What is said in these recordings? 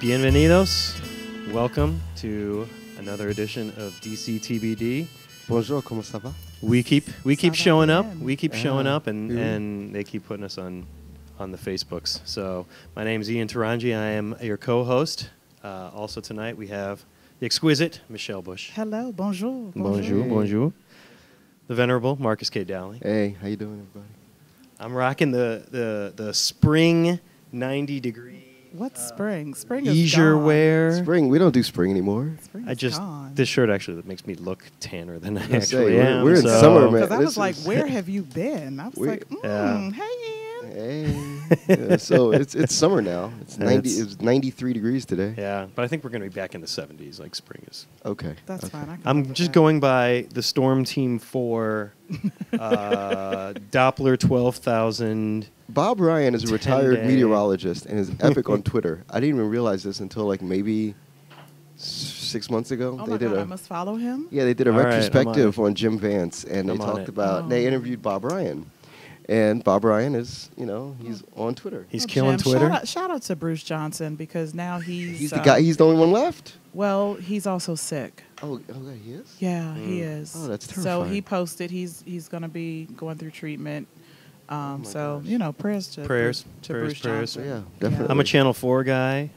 Bienvenidos. Welcome to another edition of DC TBD. Bonjour, comment ça va? We keep showing up. We keep showing up, oui. and they keep putting us on the Facebooks. So my name is Ian Taranji. I am your co-host. Also tonight we have the exquisite Michelle Bush. Hello, bonjour. Bonjour, Hey. bonjour. The venerable Marcus K. Dowling. Hey, how you doing, everybody? I'm rocking the spring 90-degree. What's spring? Spring is leisure gone. wear. Spring, we don't do spring anymore. Spring I is just gone. this shirt actually makes me look tanner than I gonna actually say, am. we're in so- summer, man. Because I This was like, is- where have you been? I was We- like, Yeah. hey, Ian. Hey, yeah, so it's summer now. It's And 90. it's- It's 93 degrees today. Yeah, but I think we're going to be back in the 70s, like spring is. Okay, That's okay. fine. I can live I'm with just that. going by the Storm Team 4 Doppler 12,000. Bob Ryan is a 10 retired day. meteorologist and is epic on Twitter. I didn't even realize this until like maybe 6 months ago. Oh they my did God, a I must follow him? Yeah, they did a All right, I'm on retrospective it. on Jim Vance, and they I'm on talked it. about. Oh. They interviewed Bob Ryan, and Bob Ryan is, he's on Twitter. He's Oh, killing Jim, Twitter. Shout out to Bruce Johnson because now He's the guy. He's the only one left. Well, he's also sick. Oh, okay, he is. Yeah, he is. Oh, that's So terrifying. he posted he's going to be going through treatment. my So, gosh. Prayers to Prayers, Bruce prayers. Johnson. Yeah, definitely. I'm a Channel 4 guy.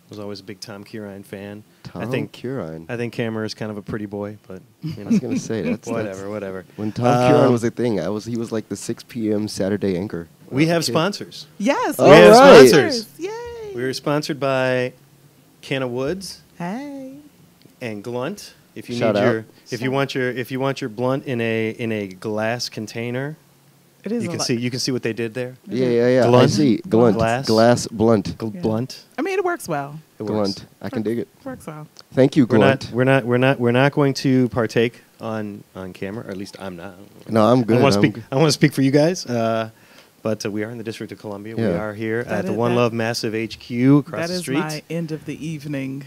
Was always a big Tom Curine fan. Tom I think Curine. I think Cameron is kind of a pretty boy, but you I know, was gonna say that's whatever. When Tom Curine was a thing, he was like the 6 p.m. Saturday anchor. when We I was a have kid. sponsors. Yes. All we have right. sponsors. Yay. We are sponsored by Canna Woods Hey. and Glunt. If you Shout need out. your if you want your blunt in a glass container, It is you a can lot. see I did there. Yeah. I Glunt. see. Glunt. Glass. Blunt. Yeah. Blunt. I mean, it works well. It works. Glunt. I can dig it. Works well. Thank you, Glunt. We're not going to partake on camera, or at least I'm not. No, I'm good. I want to I'm speak. good. I want to speak for you guys. But we are in the District of Columbia. We Yeah. are here That at the is- One that- Love Massive HQ across That the is street. my end of the evening.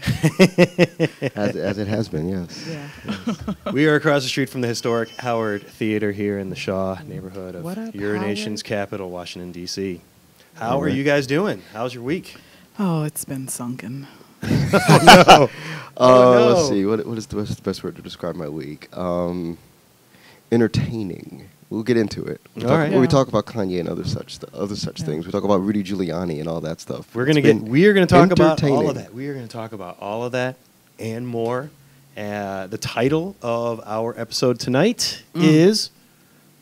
As it has been, yes. Yeah. We are across the street from the historic Howard Theater here in the Shaw neighborhood of What up, your Howard? nation's capital, Washington, D.C. How are Alright. you guys doing? How's your week? Oh, it's been sunken. no. no. Let's see. What's the best word to describe my week? Entertaining. We'll get into it. We All talk, right. We Yeah. talk about Kanye and other such Yeah. things. We talk about Rudy Giuliani and all that stuff. We are It's going to been talk about all entertaining. of that. We are going to talk about all of that and more. The title of our episode tonight is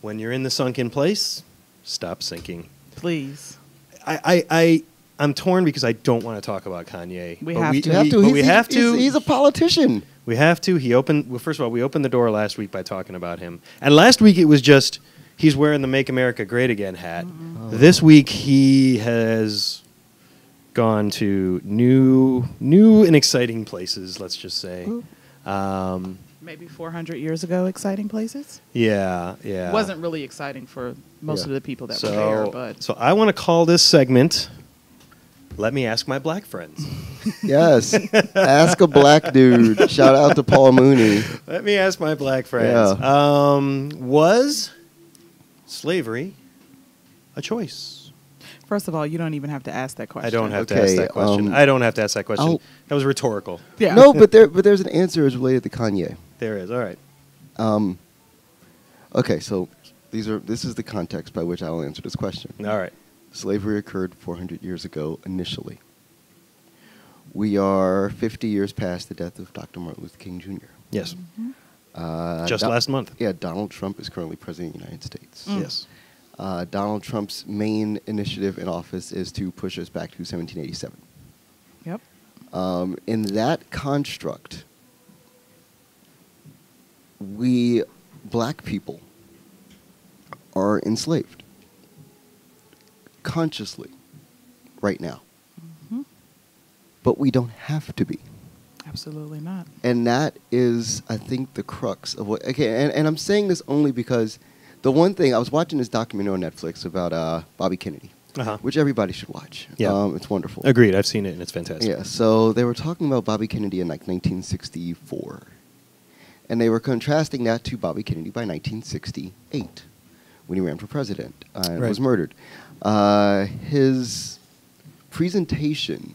"When You're in the Sunken Place, Stop Sinking." Please. I'm torn because I don't want to talk about Kanye. We but have to. You have to. but He's, we have to. He's a politician. We have to. First of all, we opened the door last week by talking about him. And last week it was just he's wearing the Make America Great Again hat. Oh. This week he has gone to new and exciting places, let's just say. Ooh. Maybe 400 years ago, exciting places. Yeah. Wasn't really exciting for most Yeah. of the people that were there, but So I want to call this segment "Let Me Ask My Black Friends." Yes. Ask a black dude. Shout out to Paul Mooney. Let me ask my black friends. Was slavery a choice? first of all, you don't even have to ask that question. I don't have to Okay, ask that question. I don't have to ask that question. I'll- That was rhetorical. Yeah. No, but there's an answer is related to Kanye. There is. All right. Okay, so this is the context by which I will answer this question. All right. Slavery occurred 400 years ago initially. We are 50 years past the death of Dr. Martin Luther King Jr. Yes. Uh, Just last month. Yeah, Donald Trump is currently president of the United States. Yes. Donald Trump's main initiative in office is to push us back to 1787. Yep. In that construct, we black people are enslaved consciously right now. Mhm. But we don't have to be. Absolutely not. And that is, I think, the crux of what... Okay, and I'm saying this only because the one thing... I was watching this documentary on Netflix about Bobby Kennedy, Uh-huh. which everybody should watch. Yeah. It's wonderful. Agreed. I've seen it, and it's fantastic. Yeah, so they were talking about Bobby Kennedy in, like, 1964. And they were contrasting that to Bobby Kennedy by 1968, when he ran for president and Right. was murdered. His presentation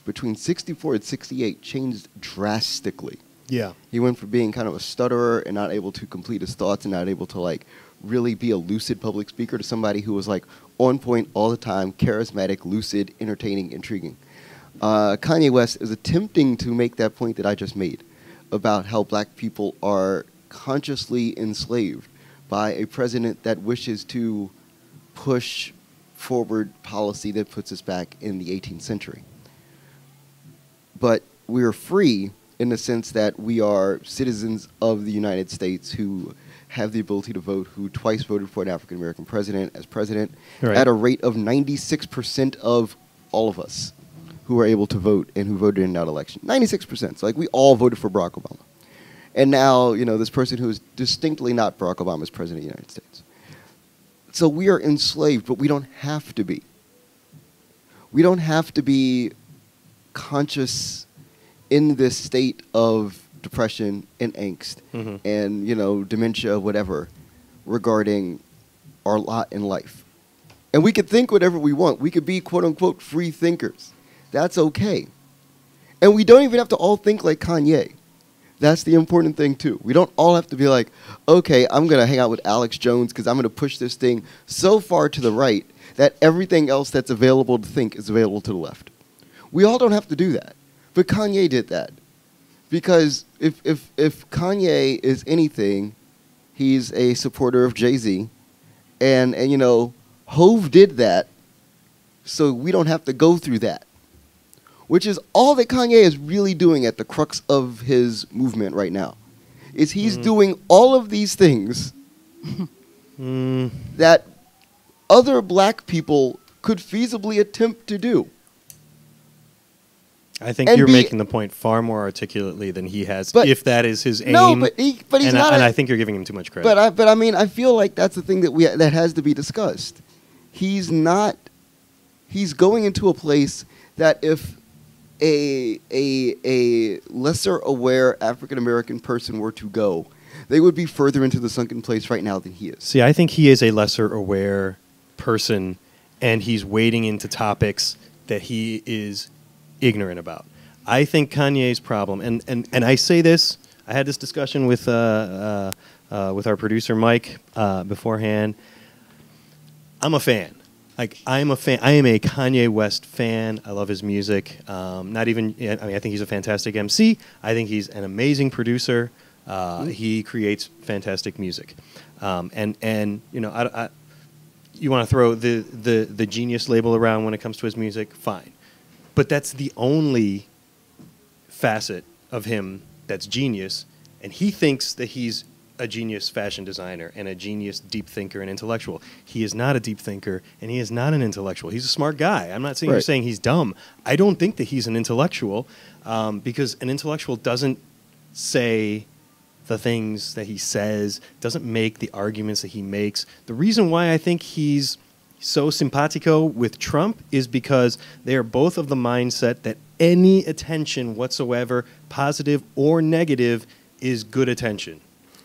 between 64 and 68 changed drastically. Yeah. He went from being kind of a stutterer and not able to complete his thoughts and not able to like really be a lucid public speaker to somebody who was like on point all the time, charismatic, lucid, entertaining, intriguing. Kanye West is attempting to make that point that I just made about how black people are consciously enslaved by a president that wishes to push forward policy that puts us back in the 18th century. But we are free in the sense that we are citizens of the United States who have the ability to vote, who twice voted for an African-American president as president, Right. at a rate of 96% of all of us who are able to vote and who voted in that election. 96%. So, like, we all voted for Barack Obama. And now, you know, this person who is distinctly not Barack Obama is president of the United States. So we are enslaved, but we don't have to be. We don't have to be conscious in this state of depression and angst and, you know, dementia, whatever, regarding our lot in life. And we could think whatever we want. We could be, quote unquote, free thinkers. That's okay. And we don't even have to all think like Kanye. That's the important thing, too. We don't all have to be like, okay, I'm going to hang out with Alex Jones because I'm going to push this thing so far to the right that everything else that's available to think is available to the left. We all don't have to do that. But Kanye did that. Because if Kanye is anything, he's a supporter of Jay-Z. And you know, Hove did that, so we don't have to go through that. Which is all that Kanye is really doing at the crux of his movement right now. Is he's doing all of these things that other black people could feasibly attempt to do. I think And you're be- making the point far more articulately than he has, But- if that is his aim. No, but he's and not. and I think you're giving him too much credit. But I mean, I feel like that's the thing that has to be discussed. He's not. He's going into a place that if a lesser aware African American person were to go, they would be further into the sunken place right now than he is. See, I think he is a lesser aware person, and he's wading into topics that he is ignorant about. I think Kanye's problem, and I say this, I had this discussion with our producer Mike beforehand. I'm a fan. Like, I'm a fan. I am a Kanye West fan. I love his music. Not even. I mean, I think he's a fantastic MC. I think he's an amazing producer. He creates fantastic music. And you know, you want to throw the genius label around when it comes to his music, fine. But that's the only facet of him that's genius, and he thinks that he's a genius fashion designer and a genius deep thinker and intellectual. He is not a deep thinker, and he is not an intellectual. He's a smart guy. I'm not saying you're saying he's dumb. I don't think that he's an intellectual, because an intellectual doesn't say the things that he says, doesn't make the arguments that he makes. The reason why I think he's so simpatico with Trump is because they are both of the mindset that any attention whatsoever, positive or negative, is good attention.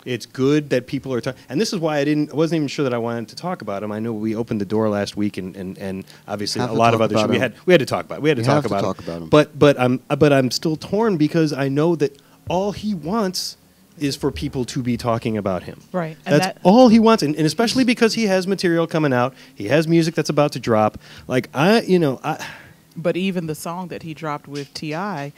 It's good that people are talking. And this is why I wasn't even sure that I wanted to talk about him. I know we opened the door last week, and obviously a lot of others we had to talk about. We had to talk about him. But I'm still torn because I know that all he wants is for people to be talking about him. Right. And That's all he wants. And especially because he has material coming out. He has music that's about to drop. Like, But even the song that he dropped with T.I.,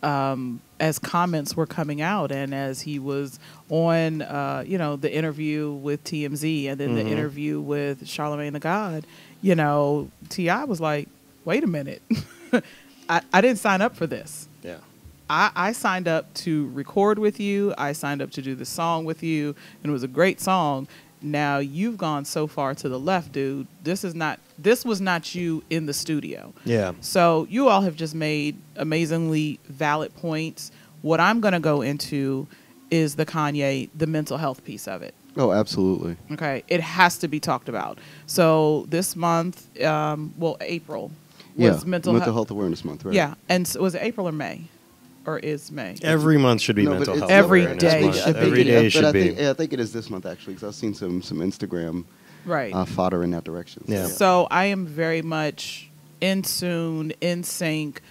as comments were coming out and as he was on, the interview with TMZ and then the interview with Charlemagne the God, T.I. was like, wait a minute. I didn't sign up for this. Yeah. I signed up to record with you. I signed up to do the song with you, and it was a great song. Now you've gone so far to the left, dude. This was not you in the studio. Yeah. So you all have just made amazingly valid points. What I'm going to go into is the mental health piece of it. Oh, absolutely. Okay. It has to be talked about. So this month, April was mental health awareness month, right? Yeah. And so was it April or May? Or is May? Every month should be mental health. Every awareness day month. should be. Every day should be. I think it is this month, actually, because I've seen some Instagram Right. fodder in that direction. Yeah. So I am very much in sync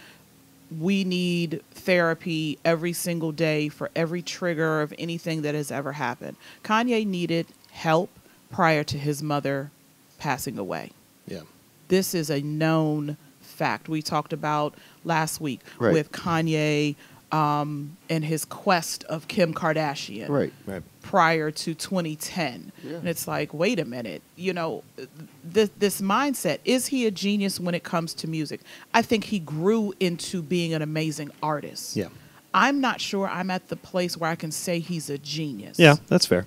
we need therapy every single day for every trigger of anything that has ever happened. Kanye needed help prior to his mother passing away. Yeah. This is a known fact. We talked about last week Right. with Kanye and his quest of Kim Kardashian. Right. Right. Prior to 2010. Yeah. And it's like, wait a minute, this mindset, is he a genius when it comes to music? I think he grew into being an amazing artist. Yeah. I'm not sure I'm at the place where I can say he's a genius. Yeah, that's fair.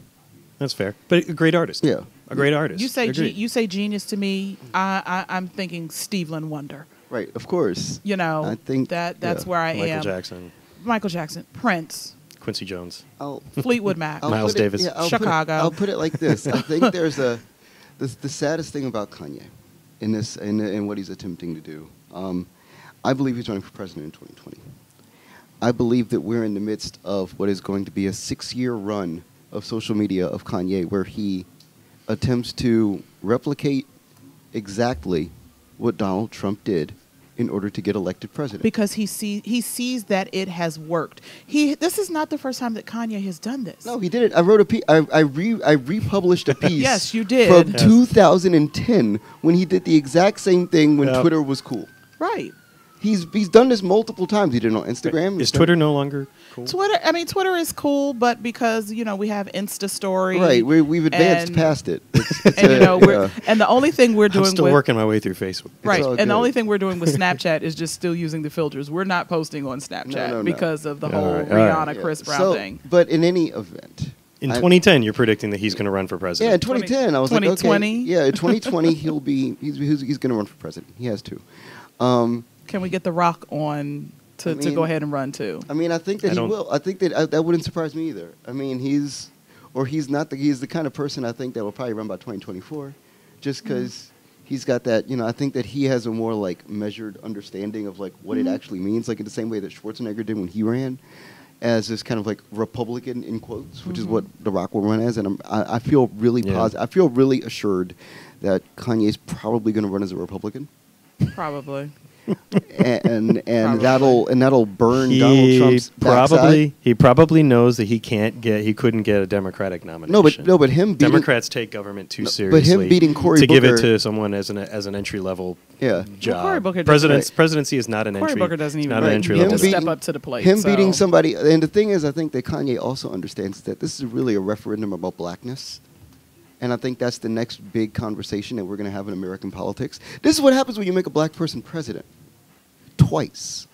That's fair. But a great artist. Yeah. A great artist. You say Agreed. you say genius to me, I'm thinking Stevie Wonder. Right. Of course. I think that's yeah. where I Michael am. Jackson, Michael Jackson, Prince, Quincy Jones. Fleetwood Mac. Miles Davis. Chicago. I'll put it like this. I think there's the saddest thing about Kanye in what he's attempting to do. I believe he's running for president in 2020. I believe that we're in the midst of what is going to be a 6-year run of social media of Kanye, where he attempts to replicate exactly what Donald Trump did in order to get elected president. Because he sees that it has worked. This is not the first time that Kanye has done this. No, he did it. I wrote a piece. I republished a piece. Yes, you did. From Yes. 2010 when he did the exact same thing when Yep. Twitter was cool. Right. He's done this multiple times. He did it on Instagram. Is Twitter no longer cool? Twitter is cool, but because we have Insta Story, Right. We've advanced and- past it. and and the only thing we're doing I'm still with working my way through Facebook. right, all and the good. only thing we're doing with Snapchat is just still using the filters. We're not posting on Snapchat No. because of the All whole right, all right. Rihanna Chris Brown So, thing. but in any event, In I- 2010, you're predicting that he's going to run for yeah, president. in 2010, I was like, 2020? okay, yeah, in 2020 he's going to run for president. He has to. Can we get The Rock on to go ahead and run too? I mean, I think that I he don't- will. I think that that wouldn't surprise me either. I mean, he's not he's the kind of person I think that will probably run by 2024, just because he's got that. I think that he has a more like measured understanding of like what it actually means, like in the same way that Schwarzenegger did when he ran, as this kind of like Republican in quotes, which is what The Rock will run as. And I feel really Yeah. positive. I feel really assured that Kanye's probably going to run as a Republican. Probably. and Probably. that'll burn Donald Trump's backside. He probably knows that he couldn't get a Democratic nomination. No, but him beating Democrats take government too No, but seriously. him beating Cory to give it Booker- to someone as an entry level Yeah. job. Cory Booker doesn't- Presidency is not an Cory entry. Booker doesn't it's even not an right. entry Him level. to beating- step up to the plate. Him so. beating somebody, and the thing is, I think that Kanye also understands that this is really a referendum about blackness. And I think that's the next big conversation that we're going to have in American politics. This is what happens when you make a black person president. Twice.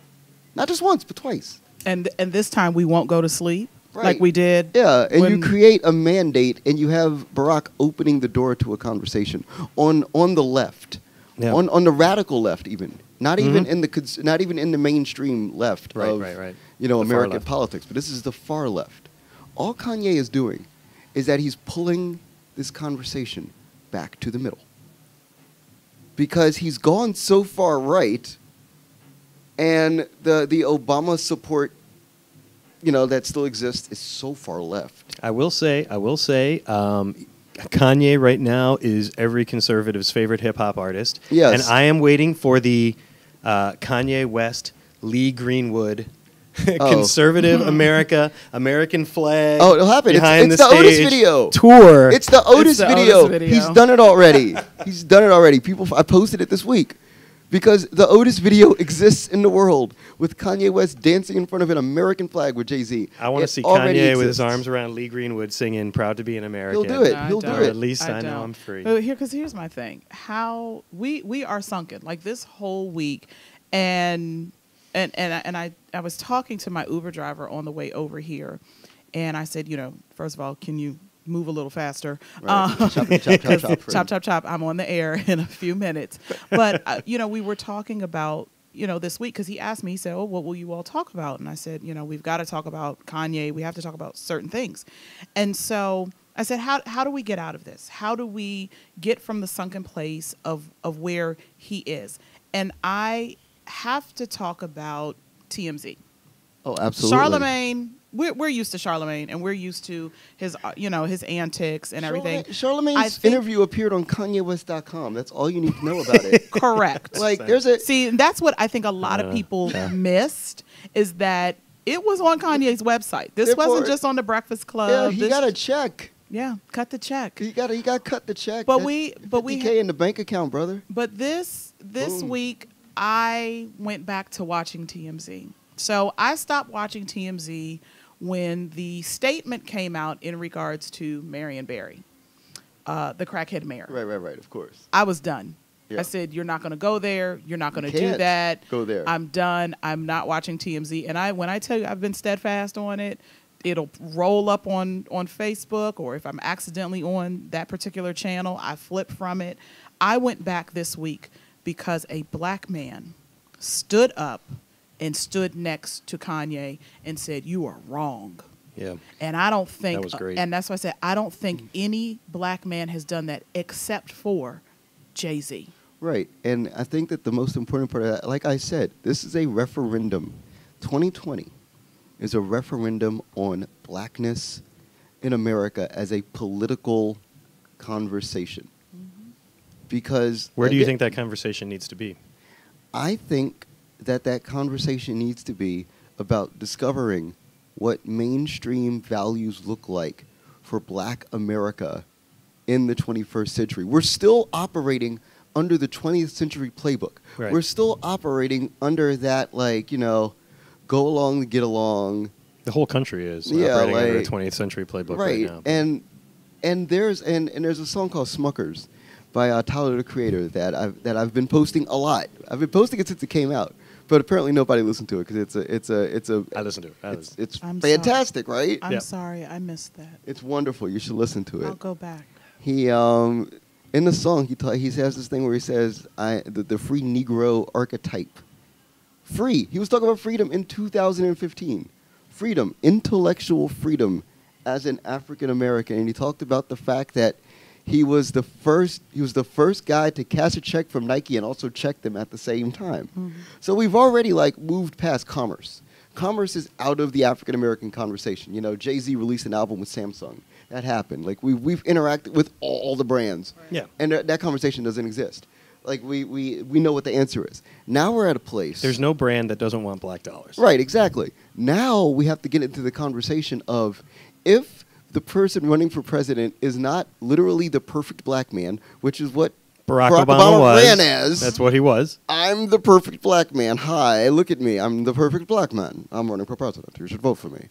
Not just once, but twice. And this time we won't go to sleep Right. like we did. Yeah, and you when- create a mandate, and you have Barack opening the door to a conversation on the left, Yeah. on the radical left, even not even Mhm. not even in the mainstream left Right, of right. The far American left. politics. But this is the far left. All Kanye is doing is that he's pulling this conversation back to the middle, because he's gone so far right, and the Obama support, that still exists, is so far left. I will say, Kanye right now is every conservative's favorite hip hop artist. Yes. And I am waiting for the Kanye West, Lee Greenwood, conservative American flag. Oh, it'll happen. Behind It's the the Otis stage video. tour. It's the Otis the video. Otis video. He's done it already. He's done it already. I posted it this week. Because the Otis video exists in the world with Kanye West dancing in front of an American flag with Jay-Z. I want to It see already Kanye with his exists. arms around Lee Greenwood singing "Proud to Be an American." He'll do it. No, I He'll don't. do it. At least I know don't. I'm free. But here's my thing. How we are sunken like this whole week, and I was talking to my Uber driver on the way over here, and I said, first of all, can you move a little faster? Right. Chop, chop, chop. I'm on the air in a few minutes. But we were talking about this week, because he asked me, he said, "Oh, what will you all talk about?" And I said, we've got to talk about Kanye. We have to talk about certain things. And so I said, how do we get out of this? How do we get from the sunken place of where he is? And I have to talk about TMZ. Oh, absolutely. Charlemagne we're used to Charlemagne, and we're used to his his antics and everything. Charlemagne's interview appeared on KanyeWest.com. That's all you need to know about it. Correct. Like see, and that's what I think a lot of people missed, is that it was on Kanye's website. This wasn't just on the Breakfast Club. Yeah, he got a check. Yeah, cut the check. He got to cut the check. But we in the bank account, brother. But this week I went back to watching TMZ. So I stopped watching TMZ when the statement came out in regards to Marion Barry, the crackhead mayor. Right, of course. I was done. Yeah. I said, you're not going to go there. You're not going to do that. Go there. I'm done. I'm not watching TMZ. And when I tell you I've been steadfast on it, it'll roll up on Facebook, or if I'm accidentally on that particular channel, I flip from it. I went back this week because a black man stood up and stood next to Kanye and said, "You are wrong." Yeah. And I don't think, that was great. And that's why I said, I don't think any black man has done that except for Jay-Z. Right. And I think that the most important part of that, like I said, this is a referendum. 2020 is a referendum on blackness in America as a political conversation. Mm-hmm. Because where do you think that conversation needs to be? I think that conversation needs to be about discovering what mainstream values look like for black America in the 21st century. We're still operating under the 20th century playbook. Right. We're still operating under that, go along to get along. The whole country is operating under a 20th century playbook right now. And there's a song called Smuckers by Tyler, the Creator, that I've been posting a lot. I've been posting it since it came out, but apparently nobody listened to it because it's a. I listened to it. It's fantastic, right? I'm sorry, I missed that. It's wonderful. You should listen to it. I'll go back. He in the song he has this thing where he says the free Negro archetype. Free. He was talking about freedom in 2015. Freedom, intellectual freedom as an African American, and he talked about the fact that he was the first guy to cash a check from Nike and also check them at the same time. Mm-hmm. So we've already moved past commerce. Commerce is out of the African American conversation. You know, Jay-Z released an album with Samsung. That happened. We've interacted with all the brands. Right. Yeah. And that conversation doesn't exist. We know what the answer is. Now we're at a place. There's no brand that doesn't want black dollars. Right, exactly. Now we have to get into the conversation of if the person running for president is not literally the perfect black man, which is what Barack Obama ran as. That's what he was. I'm the perfect black man. Hi, look at me. I'm the perfect black man. I'm running for president. You should vote for me.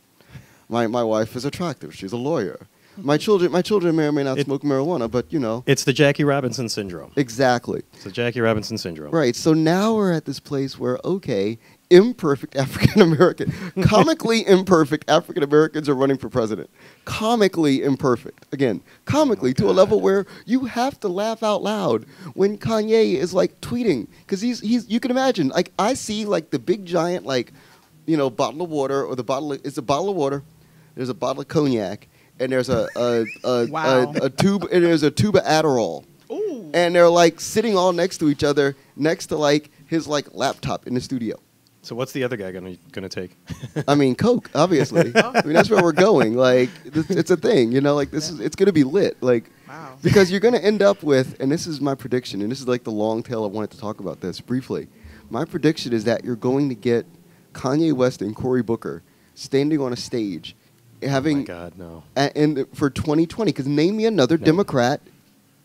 My wife is attractive. She's a lawyer. My children may or may not smoke marijuana, but you know. It's the Jackie Robinson syndrome. Exactly. It's the Jackie Robinson syndrome. Right. So now we're at this place where, okay, imperfect African American, comically imperfect African Americans are running for president. Comically imperfect. Again, comically to a level where you have to laugh out loud when Kanye is tweeting, because he's you can imagine, I see the big giant bottle of water, or it's a bottle of water, there's a bottle of cognac, and there's a tube, and there's a tube of Adderall. Ooh. And they're sitting all next to each other, next to his laptop in the studio. So what's the other guy gonna take? I mean, Coke, obviously. I mean, that's where we're going. It's a thing, it's gonna be lit. Wow. Because you're gonna end up with, and this is my prediction, and this is the long tail. I wanted to talk about this briefly. My prediction is that you're going to get Kanye West and Cory Booker standing on a stage, having. Oh my God, no. For 2020, because name me another Democrat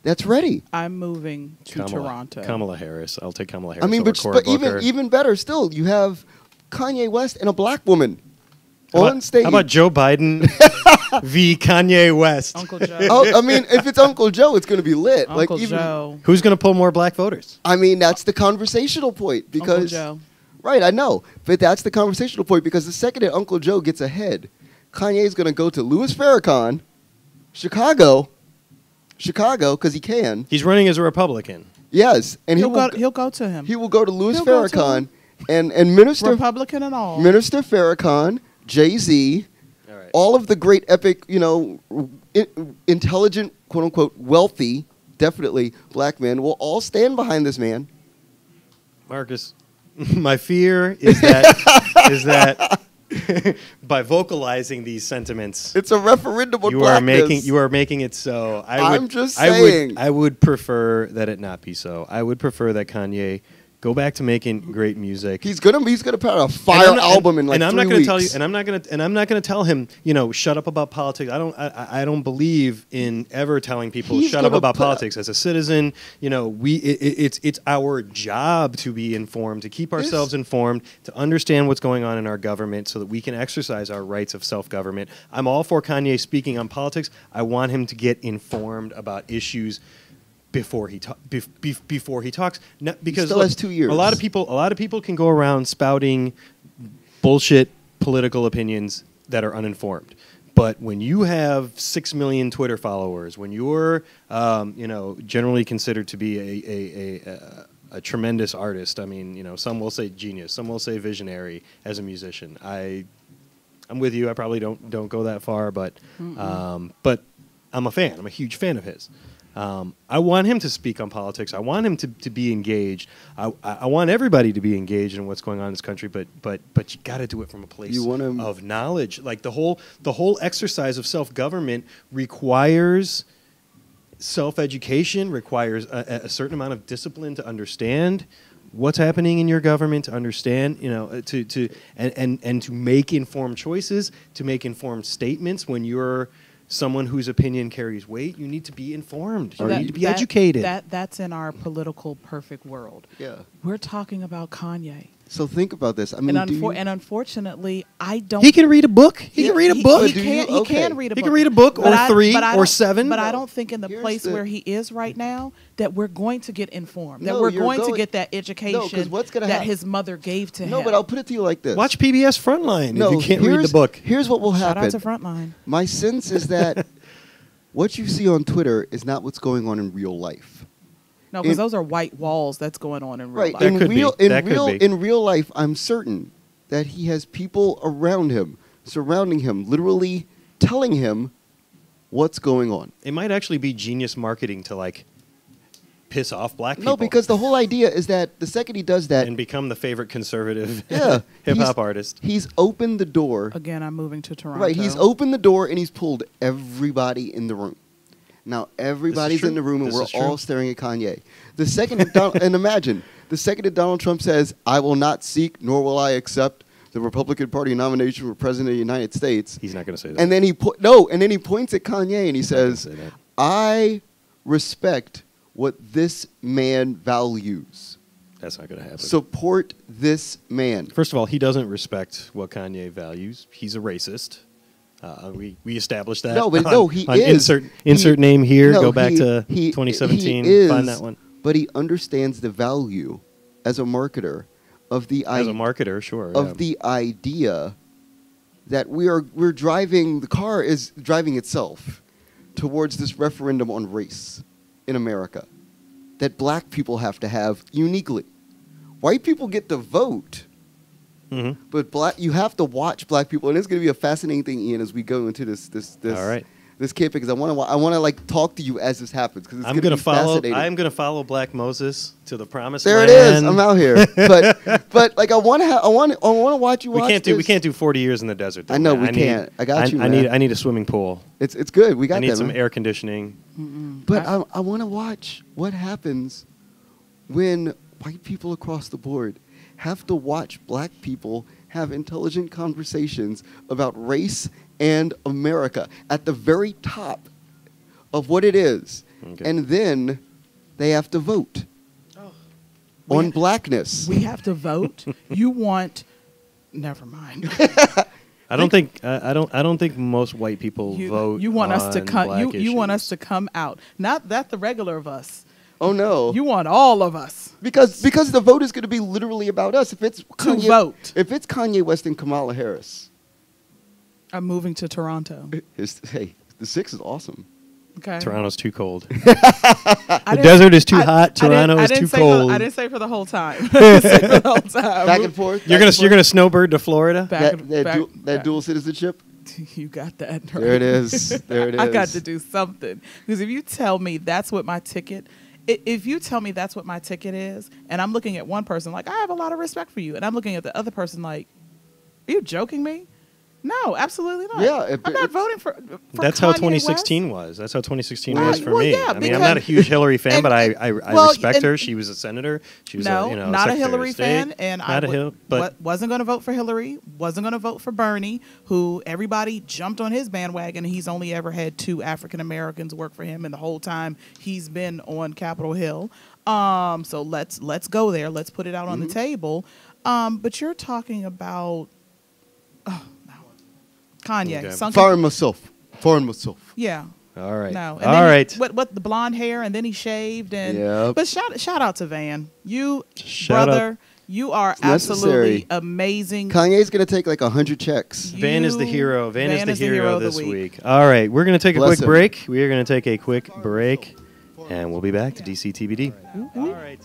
that's ready. I'm moving to Toronto. Kamala Harris. I'll take Kamala Harris. I mean, but even better still, you have Kanye West and a black woman on stage. How about Joe Biden v. Kanye West? Uncle Joe. I mean, if it's Uncle Joe, it's going to be lit. Uncle Joe. Who's going to pull more black voters? I mean, that's the conversational point. Because, Uncle Joe. Right, I know. But that's the conversational point, because the second that Uncle Joe gets ahead, Kanye's going to go to Louis Farrakhan, Chicago, because he can. He's running as a Republican. Yes, and he'll go to him. He will go to Louis Farrakhan and Minister Republican and all. Minister Farrakhan, Jay-Z, all of the great epic, intelligent, quote unquote, wealthy, definitely black men will all stand behind this man. Marcus, my fear is that by vocalizing these sentiments, It's a referendum on you blackness. are making it so. I'm just saying. I would prefer that it not be so. I would prefer that Kanye go back to making great music. He's gonna put out a fire album in like and I'm 3 not weeks. gonna tell you, and I'm not gonna tell him, shut up about politics. I don't believe in ever telling people He's shut up gonna about put politics. As a citizen, it's our job to be informed, to keep ourselves informed, to understand what's going on in our government, so that we can exercise our rights of self-government. I'm all for Kanye speaking on politics. I want him to get informed about issues before he talks. Because still has 2 years. A lot of people can go around spouting bullshit political opinions that are uninformed. But when you have 6 million Twitter followers, when you're generally considered to be a tremendous artist, I mean, some will say genius, some will say visionary as a musician. I'm with you. I probably don't go that far, but I'm a fan. I'm a huge fan of his. I want him to speak on politics. I want him to be engaged. I want everybody to be engaged in what's going on in this country. But you got to do it from a place of knowledge. Like the whole exercise of self-government requires self-education, requires a certain amount of discipline to understand what's happening in your government, to understand, and to make informed choices, to make informed statements. When you're someone whose opinion carries weight, you need to be informed. You need to be educated. That's in our political perfect world. Yeah. We're talking about Kanye. So think about this. I mean, and unfortunately, I don't. He can read a book. He can read a book. He can read a book. He can read a book, or 3 or 7. But I don't think in the place where he is right now that we're going to get informed. That we're going to get that education that his mother gave to him. No, but I'll put it to you like this. Watch PBS Frontline if you can't read the book. Here's what will happen. Shout out to Frontline. My sense is that what you see on Twitter is not what's going on in real life. No, because those are white walls that's going on in real life. In real life, I'm certain that he has people around him, surrounding him, literally telling him what's going on. It might actually be genius marketing to piss off black people. No, because the whole idea is that the second he does that and become the favorite conservative hip hop artist, he's opened the door. Again, I'm moving to Toronto. Right, he's opened the door and he's pulled everybody in the room. Now everybody's in the room and we're all staring at Kanye. The second and imagine the second that Donald Trump says, "I will not seek nor will I accept the Republican Party nomination for President of the United States." He's not going to say that. And then he points at Kanye and he says, "I respect what this man values." That's not going to happen. Support this man. First of all, he doesn't respect what Kanye values. He's a racist. We established that. He is. Insert name here. No, go back to 2017. He is, find that one. But he understands the value as a marketer of the the idea that we're driving. The car is driving itself towards this referendum on race in America that black people have to have uniquely. White people get to vote. Mm-hmm. But you have to watch black people, and it's going to be a fascinating thing, Ian, as we go into this All right. this campaign, because I want to talk to you as this happens, because I'm going to follow. I'm going to follow Black Moses to the promised land. There it is. I'm out here, but I want to watch you. We can't do 40 years in the desert. Though, I know man. we can't. I got you. I need a swimming pool. It's good. We got. I need that, some man. air conditioning. Mm-mm. But I want to watch what happens when white people across the board have to watch black people have intelligent conversations about race and America at the very top of what it is. Okay. And then they have to vote on blackness. We have to vote. You want... Never mind. I don't think most white people vote. You want us to come. You want us issues. to come out. Not that the regular of us. Oh no! You want all of us because the vote is going to be literally about us. If it's Kanye, vote. If it's Kanye West and Kamala Harris, I'm moving to Toronto. The 6 is awesome. Okay. Toronto's too cold. The desert is too hot. Toronto is too cold. I didn't say for the whole time. Back and forth. You're gonna snowbird to Florida. That dual citizenship. You got that right. There it is. There it is. I got to do something, because if you tell me that's what my ticket. If you tell me that's what my ticket is, and I'm looking at one person like, I have a lot of respect for you, and I'm looking at the other person like, are you joking me? No, absolutely not. Yeah, I'm not voting for That's how Kanye 2016 was. That's how 2016 Well, was for well, me. yeah, I mean, I'm because- not a huge Hillary fan, and- but I well, respect and- her. She was a senator. She was No, a, not a Secretary Hillary of State. fan, and Not but wasn't going to vote for Hillary. Wasn't going to vote for Bernie, who everybody jumped on his bandwagon. And he's only ever had 2 African Americans work for him, and the whole time he's been on Capitol Hill. So let's go there. Let's put it out on the table. But you're talking about Kanye. Okay. Sunken, Foreign myself. yeah. all right. No. And All then right. What the blonde hair, and then he shaved, and Yep. but shout out to Van. You Shout out. brother, you are It's necessary. absolutely amazing. Kanye's going to take like 100 checks. Van is the You- hero. Van is the hero of the this week. All right, we're going to take a Bless quick him. break. We are going to take a quick break, and we'll be back to DCTBD. All right.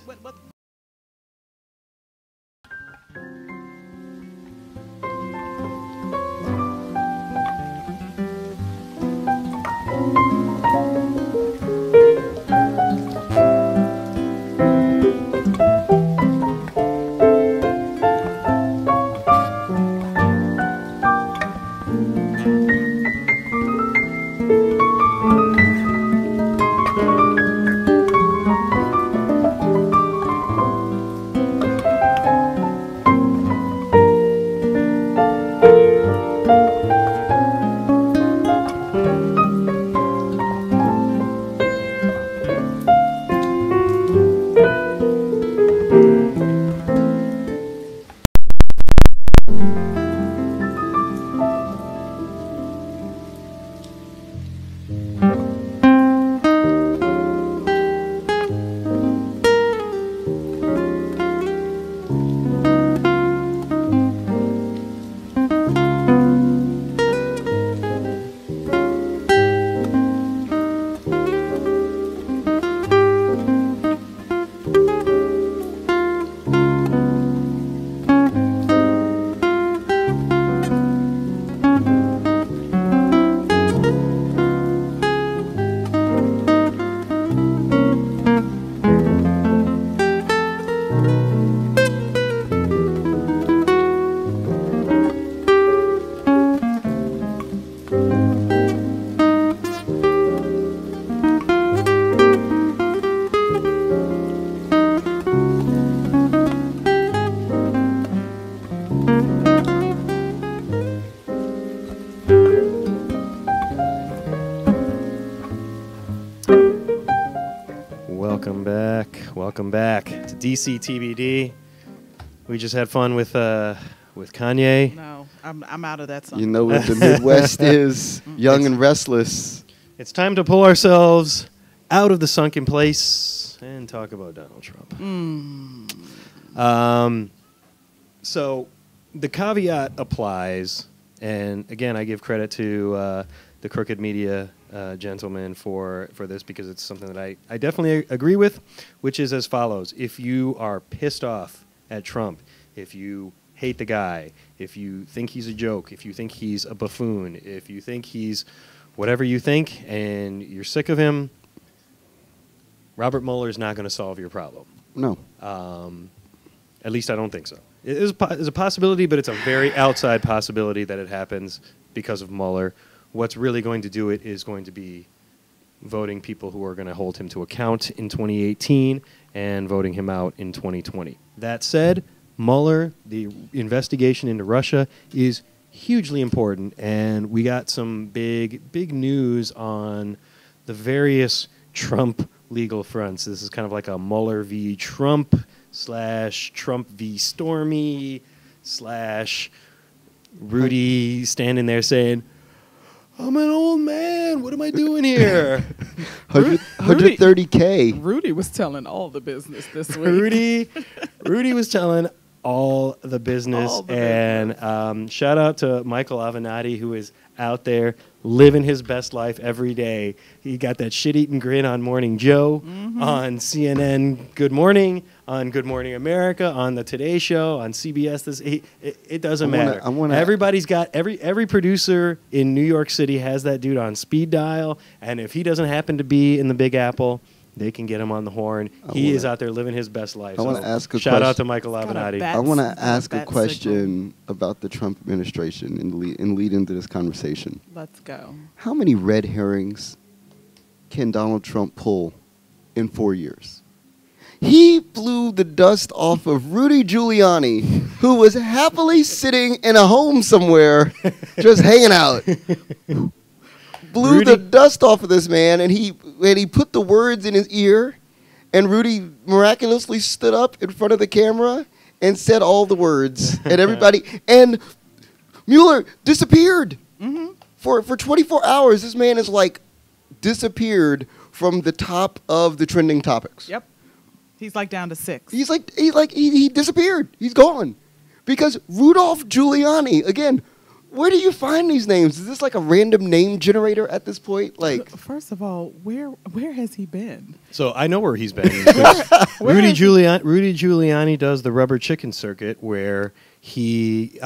Welcome back to DCTBD. We just had fun with Kanye. No, I'm out of that song. You know what the Midwest is. Young and restless. It's time to pull ourselves out of the sunken place and talk about Donald Trump. So the caveat applies, and again, I give credit to the Crooked Media gentleman for this, because it's something that I definitely agree with, which is as follows. If you are pissed off at Trump, if you hate the guy, if you think he's a joke, if you think he's a buffoon, if you think he's whatever you think and you're sick of him, Robert Mueller is not going to solve your problem. No. At least I don't think so. It is a possibility, but it's a very outside possibility that it happens because of Mueller. What's really going to do it is going to be voting people who are going to hold him to account in 2018 and voting him out in 2020. That said, Mueller, the investigation into Russia, is hugely important, and we got some big news on the various Trump legal fronts. This is kind of like a Mueller v. Trump / Trump v. Stormy / Rudy standing there saying, I'm an old man. What am I doing here? 130K. Rudy was telling all the business this week. Rudy was telling all the business. All the and shout out to Michael Avenatti, who is out there living his best life every day. He got that shit-eating grin on Morning Joe, on CNN Good Morning, on Good Morning America, on the Today Show, on CBS. It doesn't matter. Everybody's got every producer in New York City has that dude on speed dial, and if he doesn't happen to be in the Big Apple, they can get him on the horn. I He wanna- is out there living his best life. I wanna So ask a shout out question. to Michael Got a Avenatti. bat- I want to That's- ask a that's question about the Trump administration and lead into this conversation. Let's go. How many red herrings can Donald Trump pull in 4 years? He blew the dust off of Rudy Giuliani, who was happily sitting in a home somewhere, just hanging out. Blew the dust off of this man, and he put the words in his ear, and Rudy miraculously stood up in front of the camera and said all the words, and everybody, and Mueller disappeared. For 24 hours. This man is like disappeared from the top of the trending topics. Yep. He's like down to 6. He disappeared. He's gone. Because Rudolph Giuliani, again, where do you find these names? Is this like a random name generator at this point? Like, First of all, where has he been? So I know where he's been. Where Rudy is he? Giuliani does the rubber chicken circuit, where he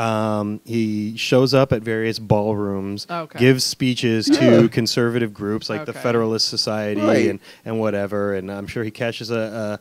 shows up at various ballrooms, Okay. gives speeches Yeah. to conservative groups like the Okay. Federalist Society Right. and whatever. And I'm sure he cashes a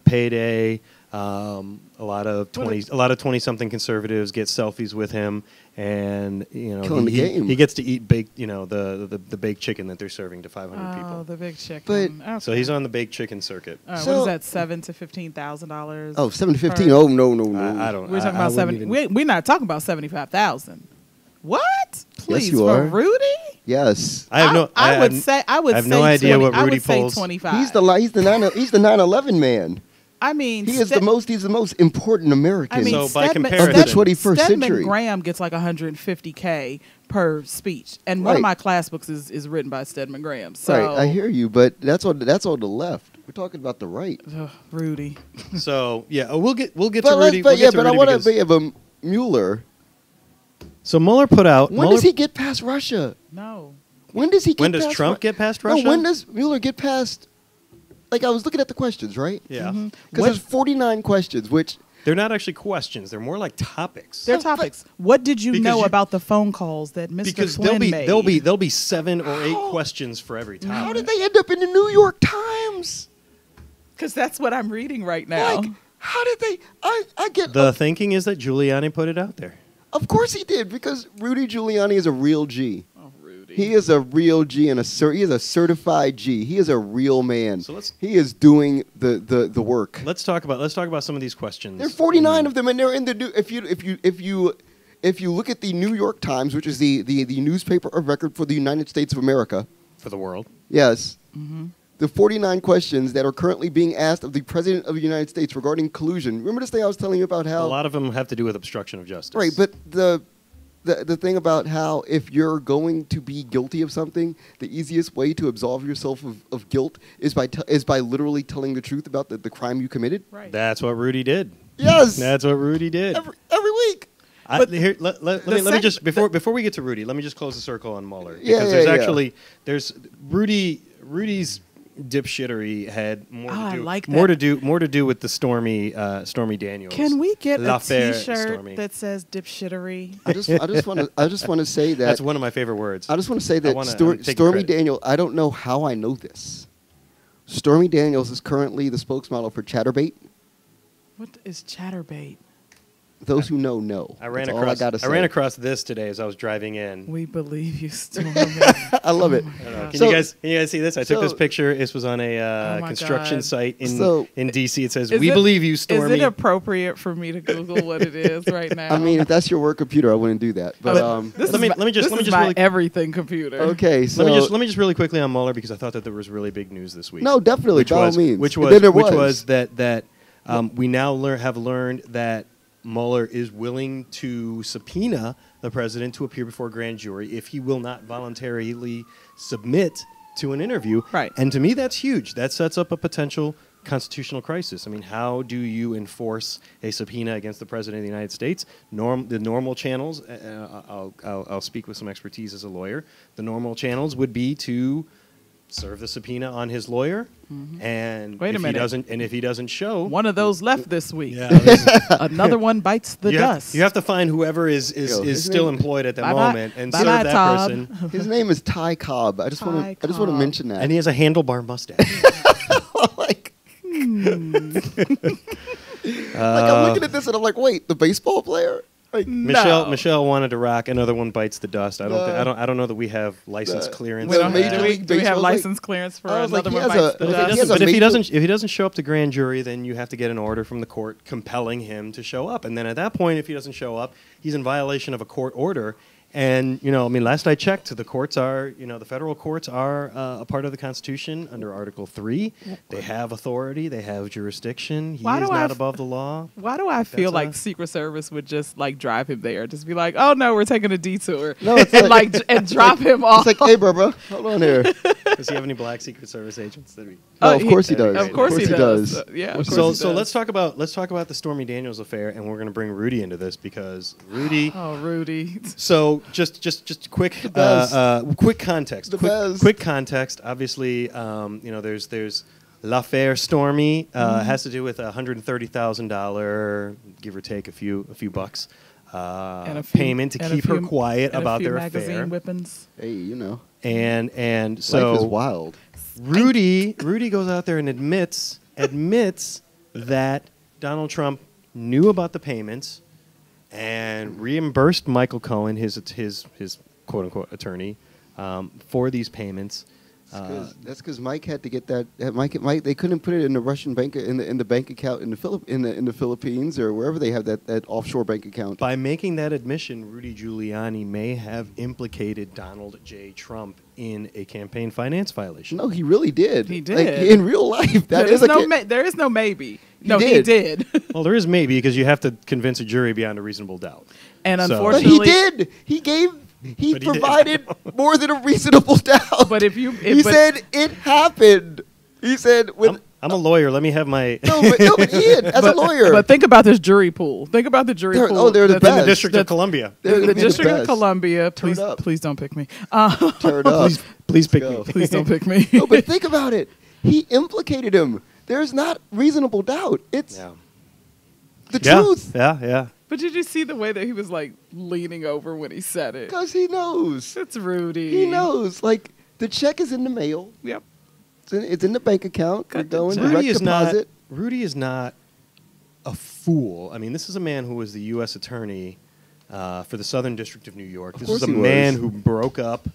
payday. A lot of 20-something conservatives get selfies with him, and Killing the game. he gets to eat baked the baked chicken that they're serving to 500 Oh, people. the big chicken. But- Okay. So he's on the baked chicken circuit. What So- is that? $7,000 to $15,000. oh, 7 to 15. Oh, no. I don't. We're talking I about wouldn't 70. even- We're not talking about 75,000. What? Please, you for are. Rudy? Yes. I have no. I would say. I have no idea what Rudy pulls. 25. He's the 9/11 man. I mean, He's the most important American. I mean, So by Stedman, comparison- Of the 21st Stedman century. Graham gets like $150K per speech, and one Right. of my class books is written by Stedman Graham. So, right, I hear you, but that's on the left. We're talking about the right. Ugh, Rudy. So yeah, we'll get to Rudy. But we'll get to I Rudy want because- to. But Mueller. So Mueller put out. When does he get past Russia? No. When does he? Get When does past Trump Ru- get past Russia? No, when does Mueller get past? Like I was looking at the questions, right? Yeah, Because there's 49 questions, which they're not actually questions. They're more like topics. They're but- topics. What did you Because know you- about the phone calls that Mr. because Flynn made? there'll be 7 or 8 How? questions for every topic. how did they end up in the New York Times? Because that's what I'm reading right now. Like, how did they? I get. The thinking is that Giuliani put it out there. Of course he did, because Rudy Giuliani is a real G. Oh, Rudy. He is a real G and he is a certified G. He is a real man. So he is doing the work. let's talk about some of these questions. There are 49 of them, and they're in the new. If you look at the New York Times, which is the newspaper of record for the United States of America, for the world. yes, Mm-hmm. the 49 questions that are currently being asked of the President of the United States regarding collusion. Remember this thing I was telling you about how? A lot of them have to do with obstruction of justice. Right, but the thing about how if you're going to be guilty of something, the easiest way to absolve yourself of guilt is by literally telling the truth about the crime you committed. Right. That's what Rudy did. Yes, That's what Rudy did. every week. But Here, let me sec- just before we get to Rudy, let me just close the circle on Mueller Yeah, because yeah, there's Rudy's dipshittery had more Oh, I to do like more that. to do with the Stormy Daniels. Can we get a L'affaire T-shirt Stormy. that says dipshittery? I just want to say that That's one of my favorite words. I just want to say I that wanna take Stormy credit. Daniels. I don't know how I know this. Stormy Daniels is currently the spokesmodel for ChatterBait. What is chatterbait? Those who know. I ran That's all across I gotta say. I ran across this today as I was driving in. We believe you, Stormy. I love it. I don't know. Can So- you guys see this? I took this so- picture. This was on a Oh my construction God. site in So- DC. It says, Is "We it- believe you, Stormy." Is it appropriate for me to Google what it is right now? I mean, if that's your work computer, I wouldn't do that. But This let me is my- just this is really- my everything computer. okay, so let me just really quickly on Mueller because I thought that there was really big news this week. no, definitely, which by all was means. which And was then there which was that we now have learned that Mueller is willing to subpoena the president to appear before a grand jury if he will not voluntarily submit to an interview. Right. And to me, that's huge. That sets up a potential constitutional crisis. I mean, how do you enforce a subpoena against the president of the United States? The normal channels. I'll speak with some expertise as a lawyer. The normal channels would be to serve the subpoena on his lawyer, and Wait a minute. if he doesn't show, One of those left this week. yeah, this is- Another one bites the you dust. have to find whoever is Yo, his still name- employed at that Bye-bye. moment and Bye-bye, serve that Todd. person. His name is Ty Cobb. I just want to Cobb. mention that. And he has a handlebar mustache. like, I'm looking at this and I'm like, wait, the baseball player? Like, No. Michelle wanted to rock. Another one bites the dust. I don't. No. I don't know that we have license clearance. We The don't for Major that. do we, League do we have Baseball's like- license clearance for I was like, another he one has bites a- the but if dust? he has a But if he major- doesn't show up to grand jury, then you have to get an order from the court compelling him to show up. And then at that point, if he doesn't show up, he's in violation of a court order. And last I checked, the courts are, the federal courts are a part of the Constitution under Article 3. They have authority. They have jurisdiction. He Why is do I not f- above the law. Why do I feel That's like Secret Service would just like drive him there? Just be like, oh no, we're taking a detour. No, it's and like- and drop him off. it's like, hey, bro, hold on here. Does he have any black Secret Service agents? No, Oh, of course he that'd does. be of course he does. does. Yeah. Of course So he does. let's talk about the Stormy Daniels affair, and we're going to bring Rudy into this because Rudy. Oh, Rudy. So just quick best. quick context. The quick, best. quick context. Obviously, there's l'affaire Stormy has to do with $130,000, give or take a few bucks, And a few- payment to and a keep her few- quiet and a about few their magazine affair. whippings. Hey, And life is so wild. Rudy goes out there and admits that Donald Trump knew about the payments and reimbursed Michael Cohen, his quote unquote attorney, for these payments. That's because Mike had to get that. Mike, they couldn't put it in the Russian bank in the bank account in the Philippines or wherever they have that offshore bank account. By making that admission, Rudy Giuliani may have implicated Donald J. Trump in a campaign finance violation. No, he really did. He Like, did. in real life. There is no maybe. No, he did. Well, there is maybe because you have to convince a jury beyond a reasonable doubt. And So- But unfortunately, he did. He But he did. provided more than a reasonable doubt. But he said it happened. He said when. I'm a lawyer. Let me have my. No, but Ian, as a lawyer. But think about this jury pool. Think about the jury They're- pool. oh, they're the that's in best. the District of that's- Columbia. They're The gonna be District of best. Columbia. Turn Please, up. please don't pick me. Turn up. Please pick Go. me. Please don't pick me. No, but think about it. He implicated him. There's not reasonable doubt. It's Yeah. the Yeah. truth. Yeah. But did you see the way that he was like leaning over when he said it? Because he knows. It's Rudy. He knows. Like, the check is in the mail. Yep. It's in the bank account. We're Got the going check. direct Rudy is deposit. not a fool. I mean, this is a man who was the U.S. attorney for the Southern District of New York. This course is a he man was. who broke up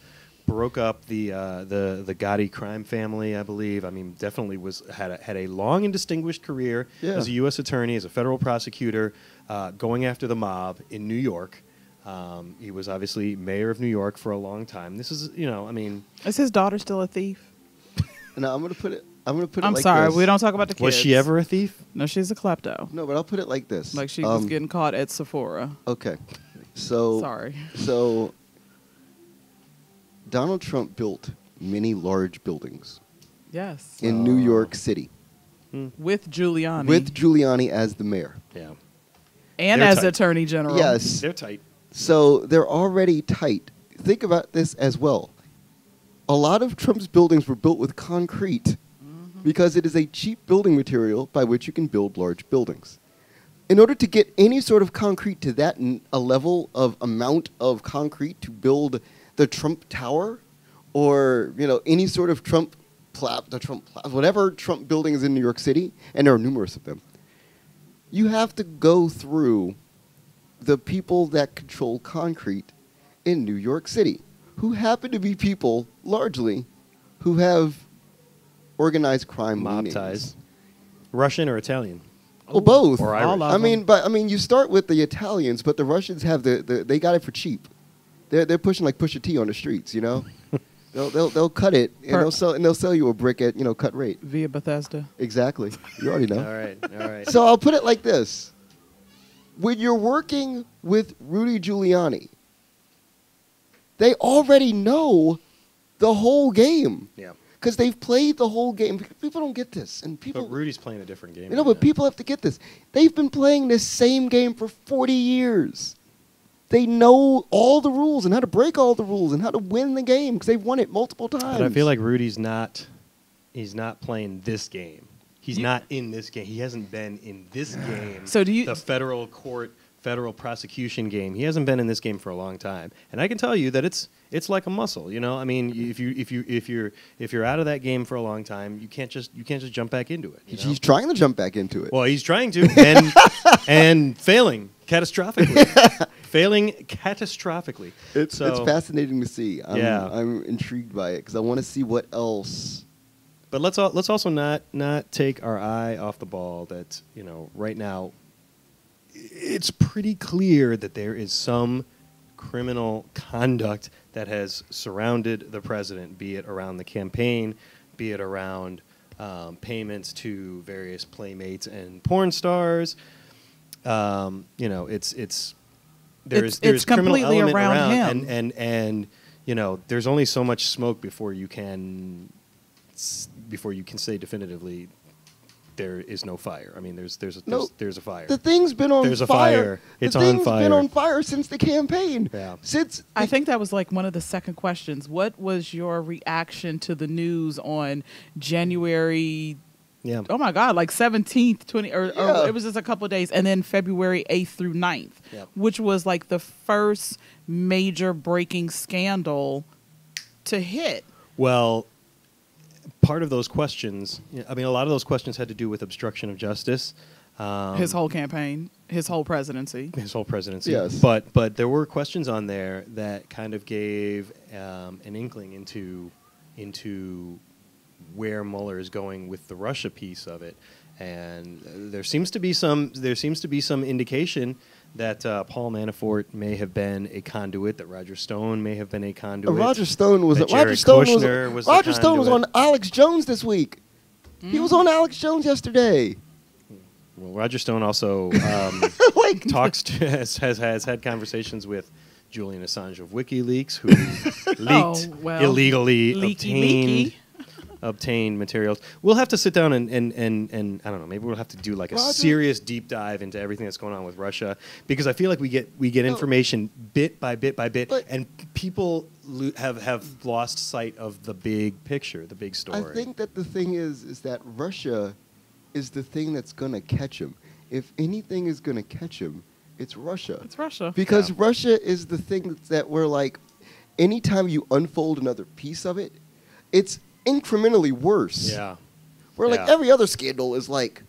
the Gotti crime family, I believe. I mean, definitely had a long and distinguished career Yeah. as a U.S. attorney, as a federal prosecutor, going after the mob in New York. He was obviously mayor of New York for a long time. This is, I mean, Is his daughter still a thief? No, I'm gonna put it. I'm I'm like sorry, this. we don't talk about the kids. was she ever a thief? No, she's a klepto. No, but I'll put it like this. Like she was getting caught at Sephora. Okay. So. Sorry. So. Donald Trump built many large buildings Yes. in New York City With Giuliani. with Giuliani as the mayor. Yeah. and They're as tight. Attorney General. Yes. They're tight. So they're already tight. Think about this as well. A lot of Trump's buildings were built with concrete because it is a cheap building material by which you can build large buildings. In order to get any sort of concrete to that a level of amount of concrete to build the Trump Tower or any sort of Trump whatever Trump building is in New York City, and there are numerous of them, you have to go through the people that control concrete in New York City, who happen to be people, largely, who have organized crime Mob leanings. ties. Russian or Italian? Well, both. Or Irish. All of them. I mean, you start with the Italians, but the Russians have they got it for cheap. They're pushing like Pusha T on the streets, They'll cut it and they'll sell you a brick at cut rate. Via Bethesda. Exactly. You already know. All right. So I'll put it like this. When you're working with Rudy Giuliani, they already know the whole game. Yeah. Because they've played the whole game. People don't get this. And people, But Rudy's playing a different game. but people have to get this. They've been playing this same game for 40 years. they know all the rules and how to break all the rules and how to win the game because they've won it multiple times. But I feel like Rudy's not. He's not playing this game. He's not in this game. He hasn't been in this game. So do you? The federal court, federal prosecution game. He hasn't been in this game for a long time. And I can tell you that it's like a muscle. You know, I mean, if you're out of that game for a long time, you can't just jump back into it. You know? He's trying to jump back into it. Well, he's trying to, and failing catastrophically. Failing catastrophically. It's fascinating to see. Yeah. I'm intrigued by it because I want to see what else. But let's also not take our eye off the ball. That, you know, right now, it's pretty clear that there is some criminal conduct that has surrounded the president, be it around the campaign, be it around payments to various playmates and porn stars. You know, there's criminal completely element around him. and you know, there's only so much smoke before you can say definitively there is no fire. I mean, there's a fire. The thing's been on fire. There's a fire. It's on fire. The thing's been on fire since the campaign. Yeah. I think that was like one of the second questions. What was your reaction to the news on January? Yeah. Oh my God, like 17th, 20, or Yeah. it was just a couple of days, and then February 8th through 9th, Yep. which was like the first major breaking scandal to hit. Well, part of those questions, I mean, a lot of those questions had to do with obstruction of justice. His whole campaign, his whole presidency. His whole presidency. Yes. But there were questions on there that kind of gave an inkling into where Mueller is going with the Russia piece of it, and there seems to be some indication that Paul Manafort may have been a conduit, that Roger Stone may have been a conduit. Roger Stone was on Alex Jones this week. He was on Alex Jones yesterday. Well, Roger Stone also has had conversations with Julian Assange of WikiLeaks, who leaked illegally obtained materials. We'll have to sit down and I don't know, maybe we'll have to do like a serious deep dive into everything that's going on with Russia, because I feel like we get information bit by bit by bit, and people have lost sight of the big picture, the big story. I think that the thing is that Russia is the thing that's going to catch him. If anything is going to catch him, it's Russia. It's Russia. Because Russia is the thing that we're like, anytime you unfold another piece of it, it's incrementally worse. Yeah. Where like every other scandal is like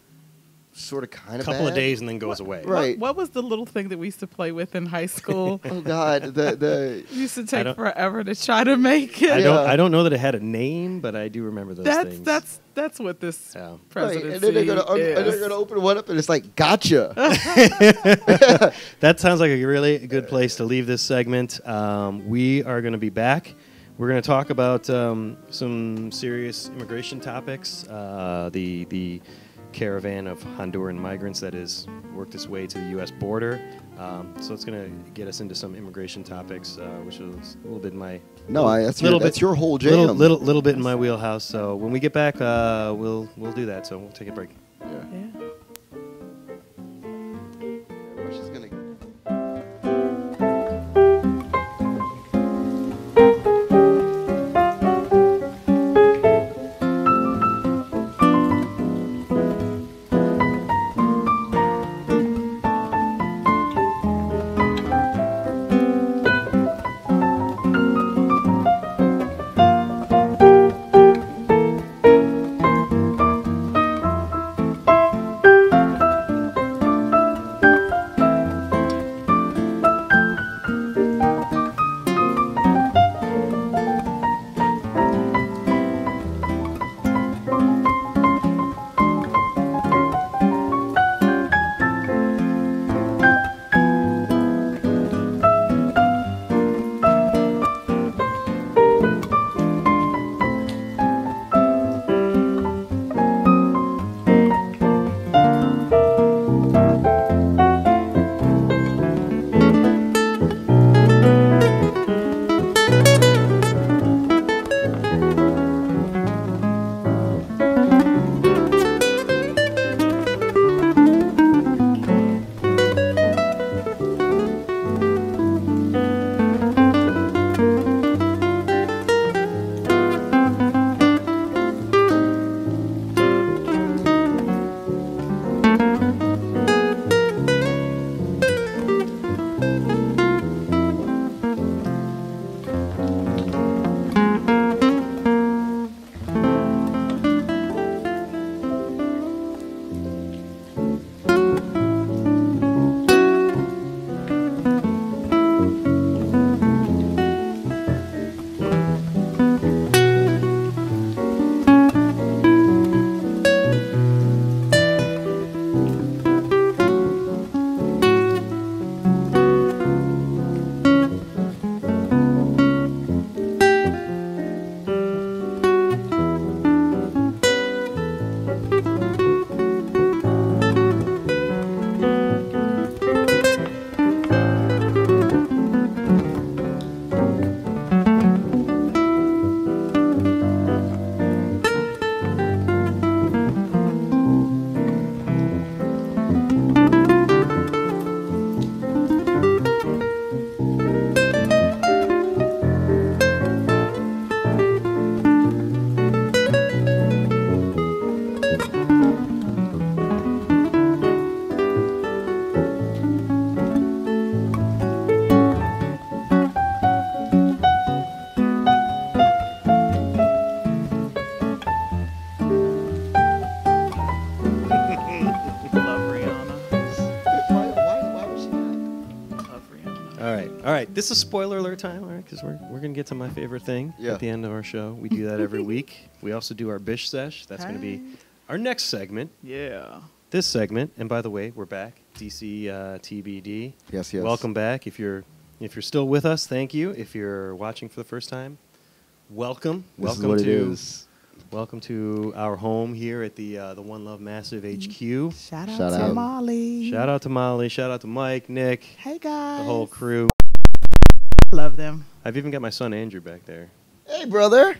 sort of kind of a couple of bad. days and then goes away. Right. What was the little thing that we used to play with in high school? Oh God, the It used to take forever to try to make it. I don't know that it had a name, but I do remember those things. That's what this presidency right. And then they're gonna open one up and it's like gotcha. That sounds like a really good place to leave this segment. We are going to be back. We're going to talk about some serious immigration topics. The caravan of Honduran migrants that has worked its way to the U.S. border. So it's going to get us into some immigration topics, which is a little bit in my that's your whole jam. Little bit in my wheelhouse. So when we get back, we'll do that. So we'll take a break. Yeah. Russia's gonna. All right. This is spoiler alert time, all right? Because we're gonna get to my favorite thing Yeah. at the end of our show. We do that every week. We also do our Bish Sesh. That's gonna be our next segment. Yeah. This segment, and by the way, we're back. DC TBD. Yes, yes. Welcome back. If you're still with us, thank you. If you're watching for the first time, welcome. This is welcome what to it is. welcome to our home here at the One Love Massive HQ. Shout out Shout to out. Molly. Shout out to Molly. Shout out to Mike, Nick, Hey guys. the whole crew. Love them. I've even got my son Andrew back there. Hey, brother.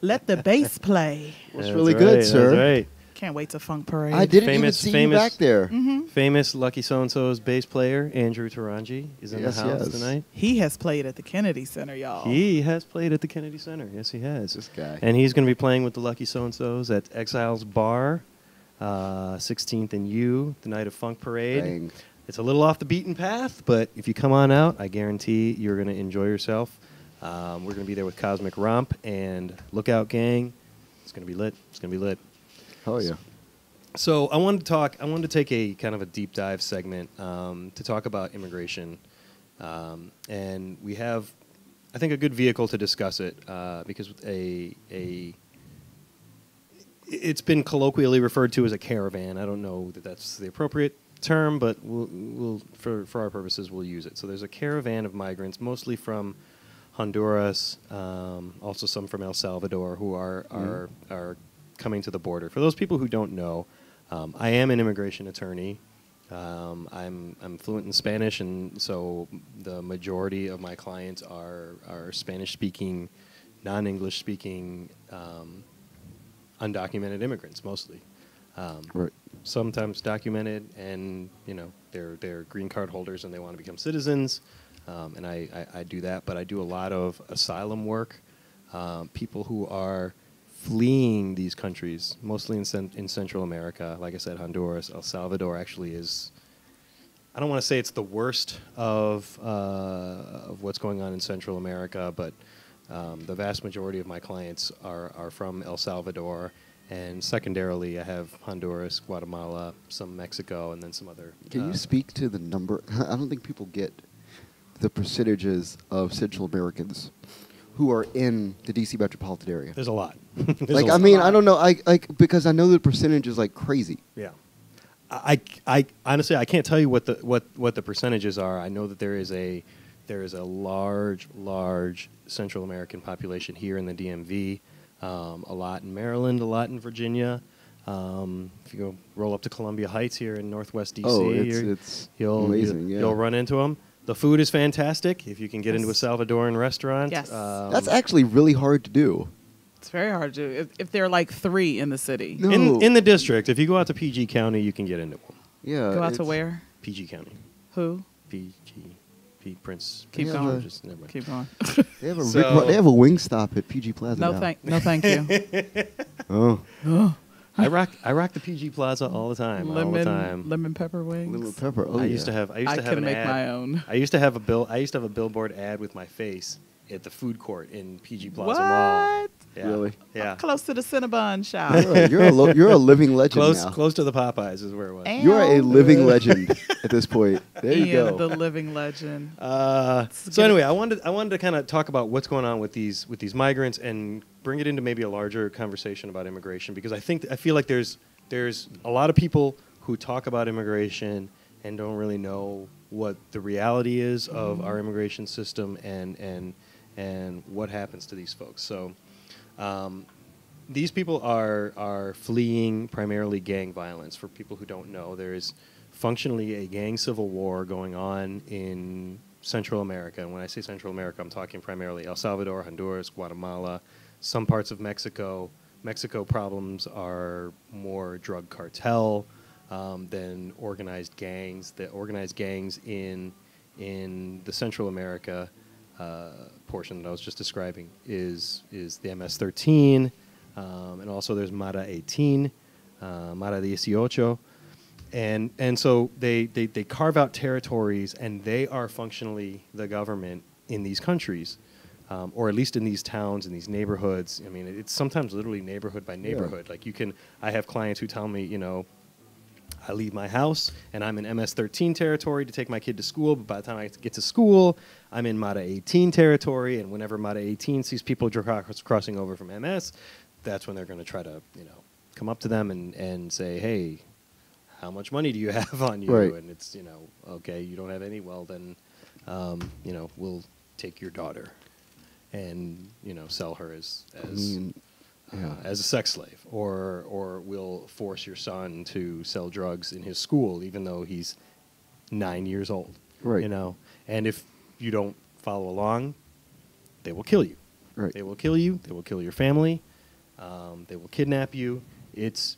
Let the bass play. What's That's really right, good, that's sir? right. Can't wait to Funk Parade. I didn't even Famous- see famous- you back there. Famous Lucky So-and-so's bass player, Andrew Taranji, is in Yes, the house yes. tonight. He has played at the Kennedy Center, y'all. He has played at the Kennedy Center. Yes, he has. This guy. And he's going to be playing with the Lucky So-and-so's at Exiles Bar, 16th and U, the night of Funk Parade. Dang. It's a little off the beaten path, but if you come on out, I guarantee you're going to enjoy yourself. We're going to be there with Cosmic Romp and Lookout Gang. It's going to be lit. It's going to be lit. Oh, yeah. So I wanted to take a kind of a deep dive segment to talk about immigration, and we have, I think, a good vehicle to discuss it because it's been colloquially referred to as a caravan. I don't know that that's the appropriate term, but we'll for our purposes we'll use it. So there's a caravan of migrants, mostly from Honduras, also some from El Salvador, who are coming to the border. For those people who don't know, I am an immigration attorney. I'm fluent in Spanish, and so the majority of my clients are Spanish-speaking, non-English speaking, undocumented immigrants, mostly. Right. Sometimes documented, and they're green card holders and they want to become citizens, and I do that. But I do a lot of asylum work. People who are fleeing these countries, mostly in Central America. Like I said, Honduras, El Salvador actually is. I don't want to say it's the worst of what's going on in Central America, but the vast majority of my clients are from El Salvador, and secondarily, I have Honduras, Guatemala, some Mexico, and then some other. Can you speak to the number? I don't think people get the percentages of Central Americans who are in the D.C. metropolitan area. There's a lot. Like, I mean, I don't know. Because I know the percentage is like crazy. Yeah. I honestly I can't tell you what the percentages are. I know that there is a large Central American population here in the DMV, a lot in Maryland, a lot in Virginia. If you go roll up to Columbia Heights here in Northwest DC, Oh, it's amazing. Yeah. You'll run into them. The food is fantastic. If you can get into a Yes. Salvadoran restaurant, Yes. That's actually really hard to do. It's very hard to do. If there are like 3 in the city. No. in the district. If you go out to PG County, you can get into one. Yeah. Go out to it's- where? PG County, Who? Prince. Keep Yeah, going. Just never mind. Keep going. They have a So- they have a wing stop at PG Plaza. No now. thank you. Oh, I rock the PG Plaza all the time. all the time. lemon pepper wings. lemon pepper. Oh, I yeah. used to have I an can make ad. my own. I used to have a billboard ad with my face at the food court in PG Plaza What? Mall. Yeah. Really? Yeah. Close to the Cinnabon shop. You're a living legend Close now. close to the Popeyes is where it was. And- You are a living legend at this point. There you Ian, go. the living legend. So anyway, I wanted to kind of talk about what's going on with these migrants and bring it into maybe a larger conversation about immigration, because I feel like there's a lot of people who talk about immigration and don't really know what the reality is of our immigration system and what happens to these folks. So these people are fleeing primarily gang violence. For people who don't know, there is functionally a gang civil war going on in Central America. And when I say Central America, I'm talking primarily El Salvador, Honduras, Guatemala, some parts of Mexico. Mexico problems are more drug cartel than organized gangs. The organized gangs in the Central America portion that I was just describing is the MS-13, and also there's Mara 18, Mara 18, and so they carve out territories, and they are functionally the government in these countries, or at least in these towns, in these neighborhoods. I mean, it's sometimes literally neighborhood by neighborhood. Like I have clients who tell me, I leave my house and I'm in MS-13 territory to take my kid to school, but by the time I get to school, I'm in MATA 18 territory, and whenever MATA 18 sees people crossing over from MS, that's when they're going to try to, come up to them and say, hey, how much money do you have on you? Right. And it's, okay, you don't have any, well then, we'll take your daughter and, sell her as a sex slave, or we'll force your son to sell drugs in his school, even though he's 9 years old. Right. And if you don't follow along, they will kill you. Right. They will kill you. They will kill your family. They will kidnap you. It's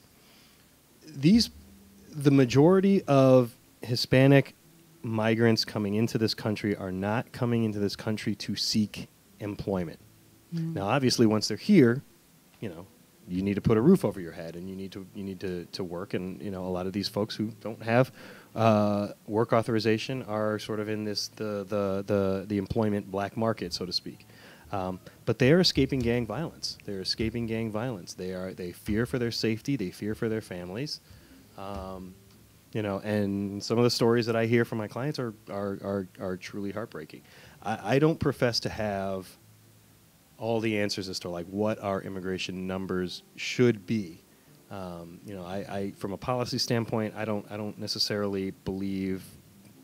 the majority of Hispanic migrants coming into this country are not coming into this country to seek employment. Mm. Now, obviously, once they're here, you need to put a roof over your head, and you need to work. And a lot of these folks who don't have work authorization are sort of in this the employment black market, so to speak. But they are escaping gang violence. They're escaping gang violence. They fear for their safety. They fear for their families. And some of the stories that I hear from my clients are truly heartbreaking. I don't profess to have all the answers as to like what our immigration numbers should be. I from a policy standpoint, I don't necessarily believe.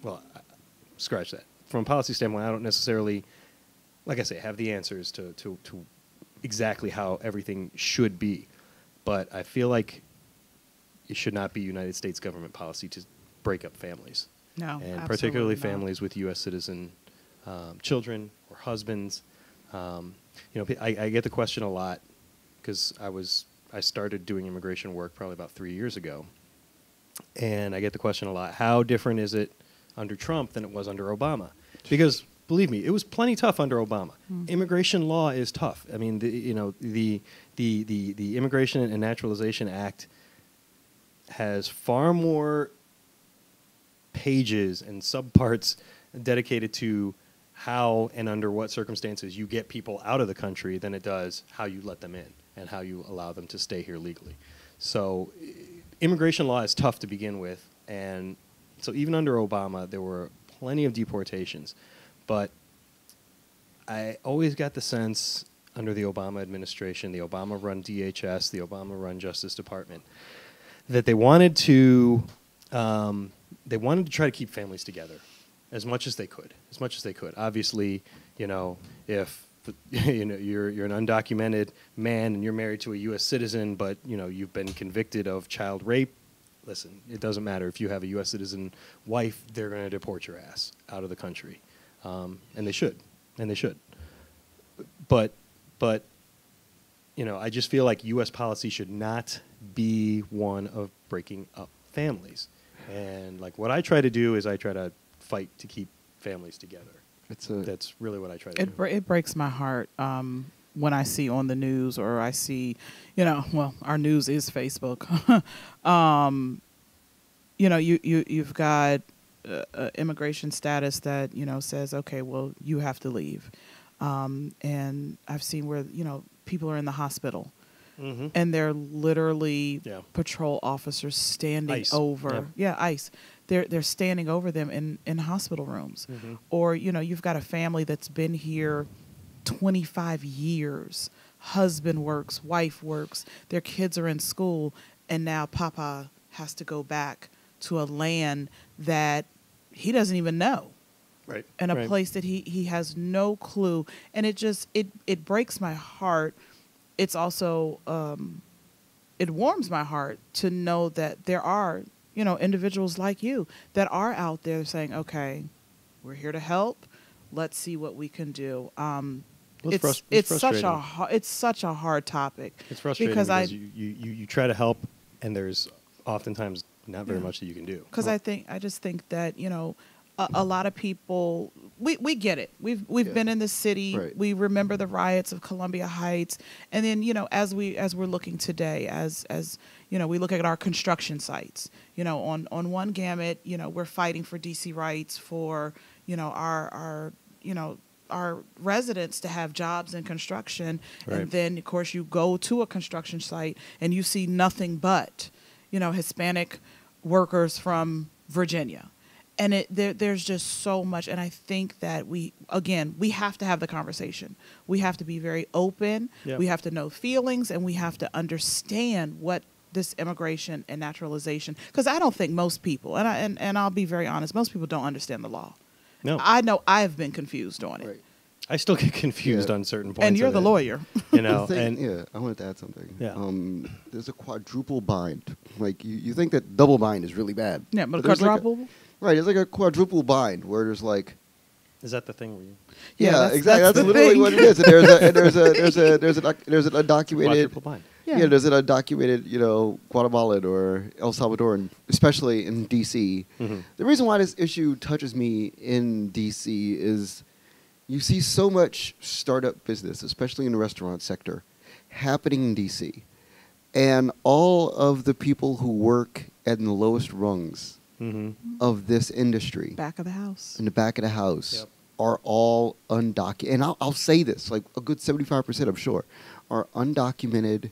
Well, scratch that. From a policy standpoint, I don't necessarily, like I say, have the answers to exactly how everything should be. But I feel like it should not be United States government policy to break up families. No, and particularly families with U.S. citizen children or husbands. I get the question a lot because I started doing immigration work probably about 3 years ago, and I get the question a lot: how different is it under Trump than it was under Obama? Because believe me, it was plenty tough under Obama. Mm. Immigration law is tough. I mean, the Immigration and Naturalization Act has far more pages and subparts dedicated to how and under what circumstances you get people out of the country than it does how you let them in and how you allow them to stay here legally. So immigration law is tough to begin with, and so even under Obama there were plenty of deportations. But I always got the sense under the Obama administration, the Obama-run DHS, the Obama-run Justice Department, that they wanted to try to keep families together as much as they could. Obviously, if you're an undocumented man and you're married to a U.S. citizen, but you've been convicted of child rape, listen, it doesn't matter. If you have a U.S. citizen wife, they're going to deport your ass out of the country, and they should. But I just feel like U.S. policy should not be one of breaking up families. And like what I try to do is I try to fight to keep families together. That's really what I try to do. It breaks my heart when I see on the news, or I see, our news is Facebook. You've got immigration status that says, okay, well, you have to leave, and I've seen where people are in the hospital. Mm-hmm. And they're literally patrol officers standing ICE. over. ICE. They're standing over them in hospital rooms. Mm-hmm. Or, you've got a family that's been here 25 years. Husband works, wife works, their kids are in school, and now Papa has to go back to a land that he doesn't even know. Right. And a place that he has no clue. And it breaks my heart. It's also, it warms my heart to know that there are, individuals like you that are out there saying, okay, we're here to help. Let's see what we can do. It's such a hard topic. It's frustrating because you try to help, and there's oftentimes not very much that you can do. Because I just think that, a lot of people, we get it. We've been in the city. Right. We remember the riots of Columbia Heights, and then as we're looking today, as we look at our construction sites. On one gamut, we're fighting for DC rights for our residents to have jobs in construction, right. And then of course you go to a construction site and you see nothing but Hispanic workers from Virginia. And there's just so much. And I think that we have to have the conversation. We have to be very open. Yep. We have to know feelings, and we have to understand what this immigration and naturalization, because I don't think most people, and I'll be very honest, most people don't understand the law. No. I know I've been confused on it. Right. I still get confused on certain points. And you're of the it, lawyer. You know, The thing- and yeah, I wanted to add something. Yeah. There's a quadruple bind. Like you think that double bind is really bad. Yeah, but there's like a- quadruple. right, it's like a quadruple bind where there's like is that the thing where you Yeah, exactly. That's the literally thing. what it is. And there's an undocumented quadruple bind? yeah. There's an undocumented Guatemalan or El Salvadoran, especially in D.C. Mhm. The reason why this issue touches me in D.C. is you see so much startup business, especially in the restaurant sector, happening in D.C. And all of the people who work at the lowest rungs Mhm. of this industry Back of the house. in the back of the house Yep. are all undocumented. And I'll say this, like a good 75%, I'm sure, are undocumented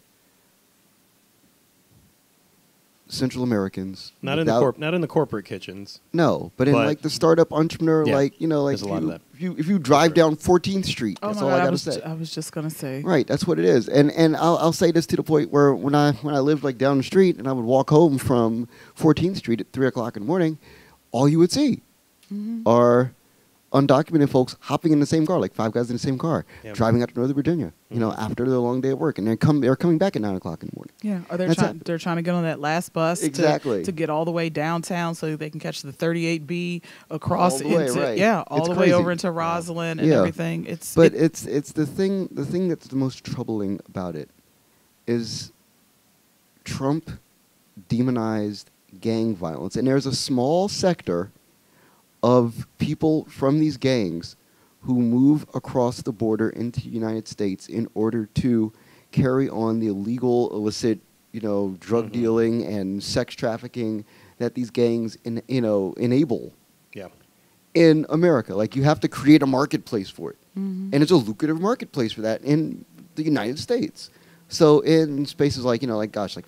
Central Americans. Not without- in the corporate kitchens. No, but in But- like the startup entrepreneur, Yeah, like there's a lot of that. if you drive Sure. down 14th Street, Oh that's my all God, I gotta say. I was just gonna say. Right, that's what it is. And I'll say this to the point where when I lived like down the street and I would walk home from 14th Street at 3:00 in the morning, all you would see Mhm. are undocumented folks hopping in the same car, like five guys in the same car, Yep. driving out to Northern Virginia, Mhm. after their long day at work, and they're coming back at 9:00 in the morning. Yeah, or That's they're trying to get on that last bus Exactly. to get all the way downtown so they can catch the 38B across All the way, into right. all It's the crazy. way over into Roslyn and Yeah. everything. But it's the thing that's the most troubling about it is Trump demonized gang violence, and there's a small sector of people from these gangs who move across the border into the United States in order to carry on the illegal, illicit, drug Mhm. dealing and sex trafficking that these gangs enable Yeah. in America. Like, you have to create a marketplace for it. Mhm. And it's a lucrative marketplace for that in the United States. So in spaces like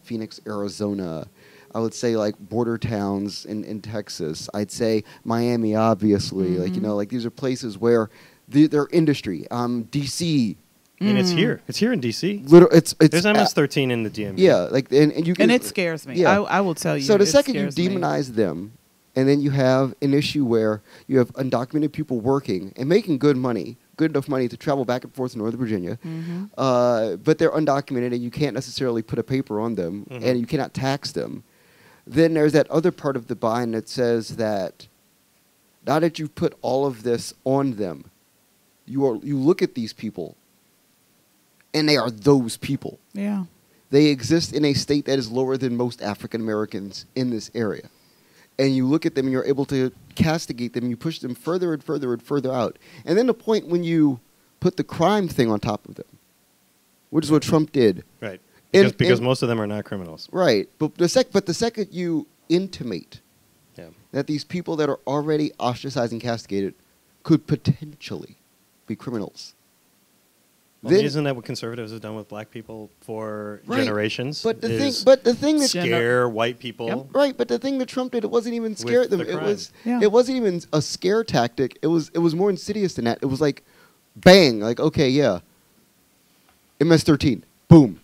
Phoenix, Arizona, I would say like border towns in Texas. I'd say Miami, obviously. Mhm. Like these are places where their industry. DC. And it's Mm. here. It's here in DC. It's There's MS-13 in the DMV. yeah, and you can, And it scares me. Yeah. I will tell you. So the it second you scares me. demonize them, and then you have an issue where you have undocumented people working and making good enough money to travel back and forth to Northern Virginia, Mhm. but they're undocumented and you can't necessarily put a paper on them, Mhm. and you cannot tax them. Then there's that other part of the bind that says that now that you've put all of this on them, you look at these people, and they are those people. Yeah. They exist in a state that is lower than most African Americans in this area. And you look at them and you're able to castigate them, you push them further and further and further out. And then the point when you put the crime thing on top of them, which is what Trump did. Right. And- Because and- most of them are not criminals. Right. But the second you intimate Yeah. that these people that are already ostracized and castigated could potentially be criminals. Well, Then- isn't that what conservatives have done with black people for Right. generations? But the is thing that scare white people. Yep. right, but the thing that Trump did, it wasn't even scare them. the It crime. was Yeah. it wasn't even a scare tactic. It was more insidious than that. It was like bang, like okay, yeah. MS-13. Boom.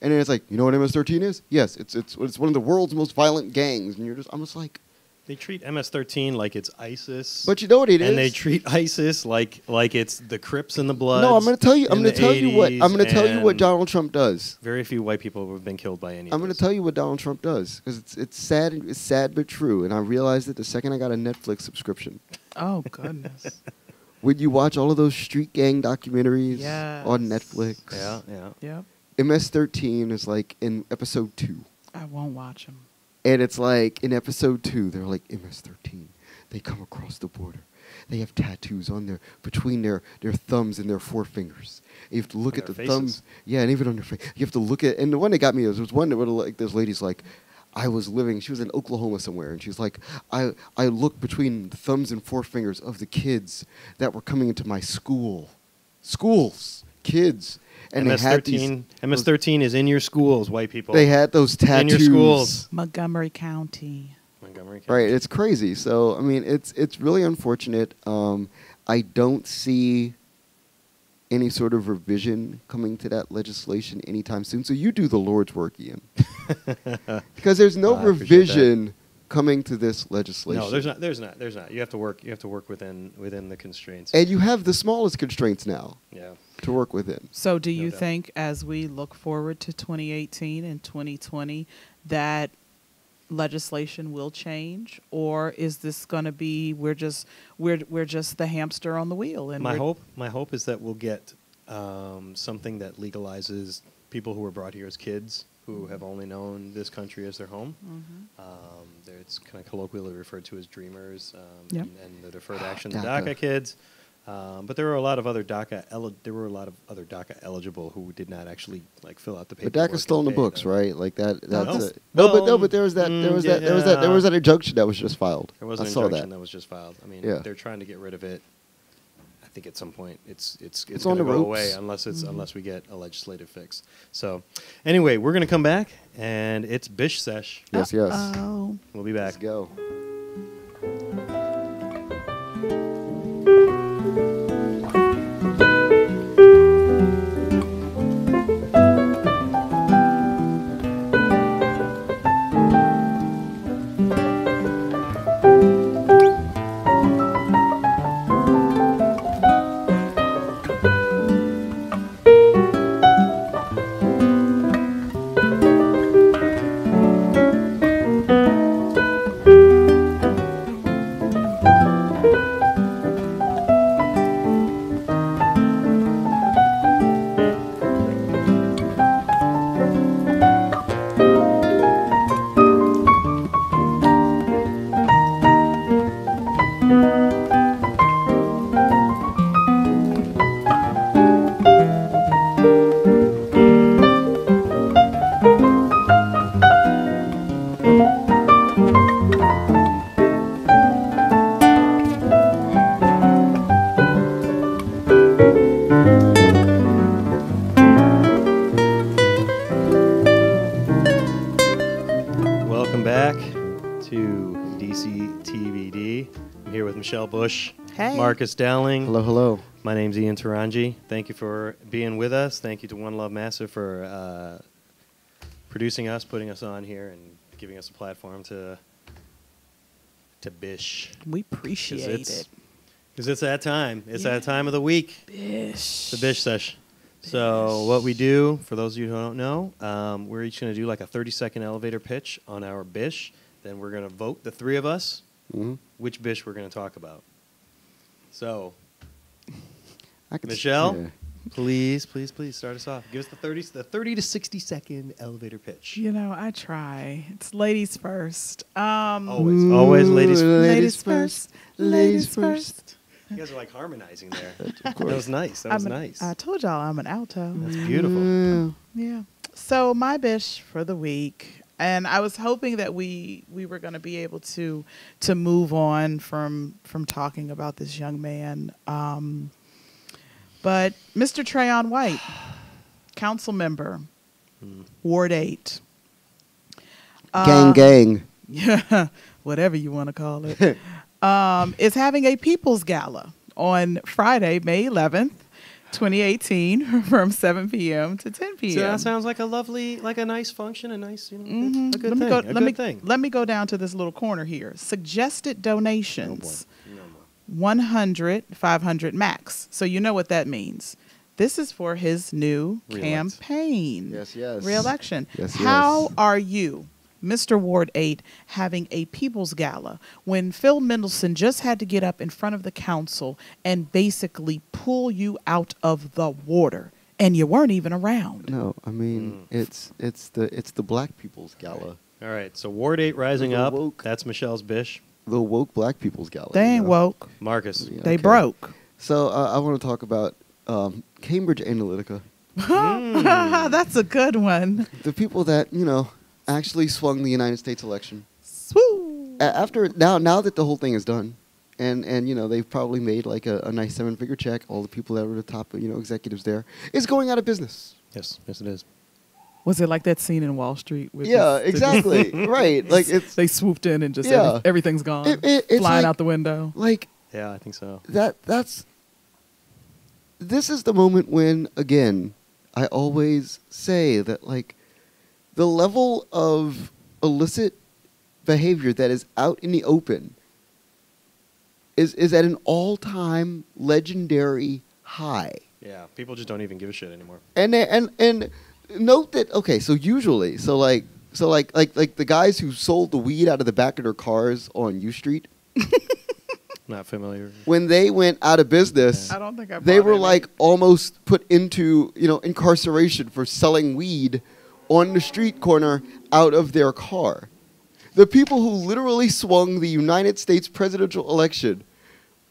And then it's like, you know what MS-13 is? Yes, it's one of the world's most violent gangs, and I'm just like, They treat MS-13 like it's ISIS. but you know what it is? and they treat ISIS like it's the Crips and the Bloods. No, I'm going to tell you. I'm in going to the tell you what. 80s, I'm going to tell you what and Donald Trump does. Very few white people have been killed by any. I'm going to tell you what Donald Trump does because it's sad. It's sad but true. And I realized it the second I got a Netflix subscription. Oh goodness. When you watch all of those street gang documentaries Yes. on Netflix, Yeah, yeah. Yep. MS-13 is like in episode 2. I won't watch them. And it's like in episode 2, they're like MS-13. They come across the border. They have tattoos on between their thumbs and their forefingers. You have to look On at the their faces. thumbs. Yeah, and even on their face. You have to look at, and the one that got me was one that would like this lady's like, she was in Oklahoma somewhere, and she's like, I looked between the thumbs and forefingers of the kids that were coming into my schools, kids. And they had these. MS-13 is in your schools, white people. They had those tattoos in your schools. Montgomery County. Right, it's crazy. So I mean, it's really unfortunate. I don't see any sort of revision coming to that legislation anytime soon. So you do the Lord's work, Ian, because there's no revision coming to this legislation. No, there's not. You have to work within the constraints. And you have the smallest constraints now. Yeah. To work within. So do you think, as we look forward to 2018 and 2020, that legislation will change, or is this going to be we're just the hamster on the wheel? And my hope is that we'll get something that legalizes people who were brought here as kids who have only known this country as their home. It's kind of colloquially referred to as dreamers, and the deferred action, the DACA kids. But there were a lot of other DACA eligible who did not actually fill out the paperwork. But DACA's still in the books, right? Like that. That's no. But there was that. There was that injunction that was just filed. There was an injunction that was just filed. I mean, they're trying to get rid of it. I think at some point it's going to go away unless we get a legislative fix. So, anyway, we're going to come back and it's Bish Sesh. Yes. Oh. We'll be back. Let's go. Michelle Bush, hey. Marcus Dowling. Hello. My name's Ian Taranji. Thank you for being with us. Thank you to One Love Massive for producing us, putting us on here, and giving us a platform to bish. We appreciate it. Because it's that time. It's that time of the week. Bish. The Bish Sesh. So what we do, for those of you who don't know, we're each going to do like a 30-second elevator pitch on our bish. Then we're going to vote, the three of us, which bish we're going to talk about. So, Michelle, please start us off. Give us the 30 to 60-second elevator pitch. You know, I try. It's ladies first. Always ladies first. Ladies first. Ladies first. You guys are like harmonizing there. That was nice. Nice. I told y'all I'm an alto. That's beautiful. Yeah. So my bish for the week. And I was hoping that we were going to be able to move on from talking about this young man. But Mr. Trayon White, council member, Ward 8. Gang. Yeah, whatever you want to call it. Is having a People's Gala on Friday, May 11th. 2018 from 7 p.m. to 10 p.m. So that sounds like a nice function, a nice, a good thing. Let me go down to this little corner here. Suggested donations, 100, 500 max. So you know what that means. This is for his new campaign. Yes. Re-election. Yes. How are you, Mr. Ward 8, having a People's Gala when Phil Mendelssohn just had to get up in front of the council and basically pull you out of the water and you weren't even around? No, I mean it's the Black People's Gala. All right, so Ward 8 rising up. Woke. That's Michelle's bish. The woke Black People's Gala. They ain't woke. Marcus. Yeah, they broke. So I want to talk about Cambridge Analytica. That's a good one. The people that actually swung the United States election. Swoo. After now that the whole thing is done, and they've probably made like a nice 7-figure check. All the people that were the top executives there is going out of business. Yes, it is. Was it like that scene in Wall Street? With Yeah, this- exactly. Right. Like they swooped in and just Yeah. everything's gone, It's flying like- out the window. like Yeah, I think so. this is the moment when, again, I always say that like the level of illicit behavior that is out in the open is at an all-time legendary high. Yeah, people just don't even give a shit anymore. And note that, okay, so usually, like the guys who sold the weed out of the back of their cars on U Street, Not familiar. when they went out of business, I don't think I. they bought were any. like almost put into incarceration for selling weed on the street corner out of their car. The people who literally swung the United States presidential election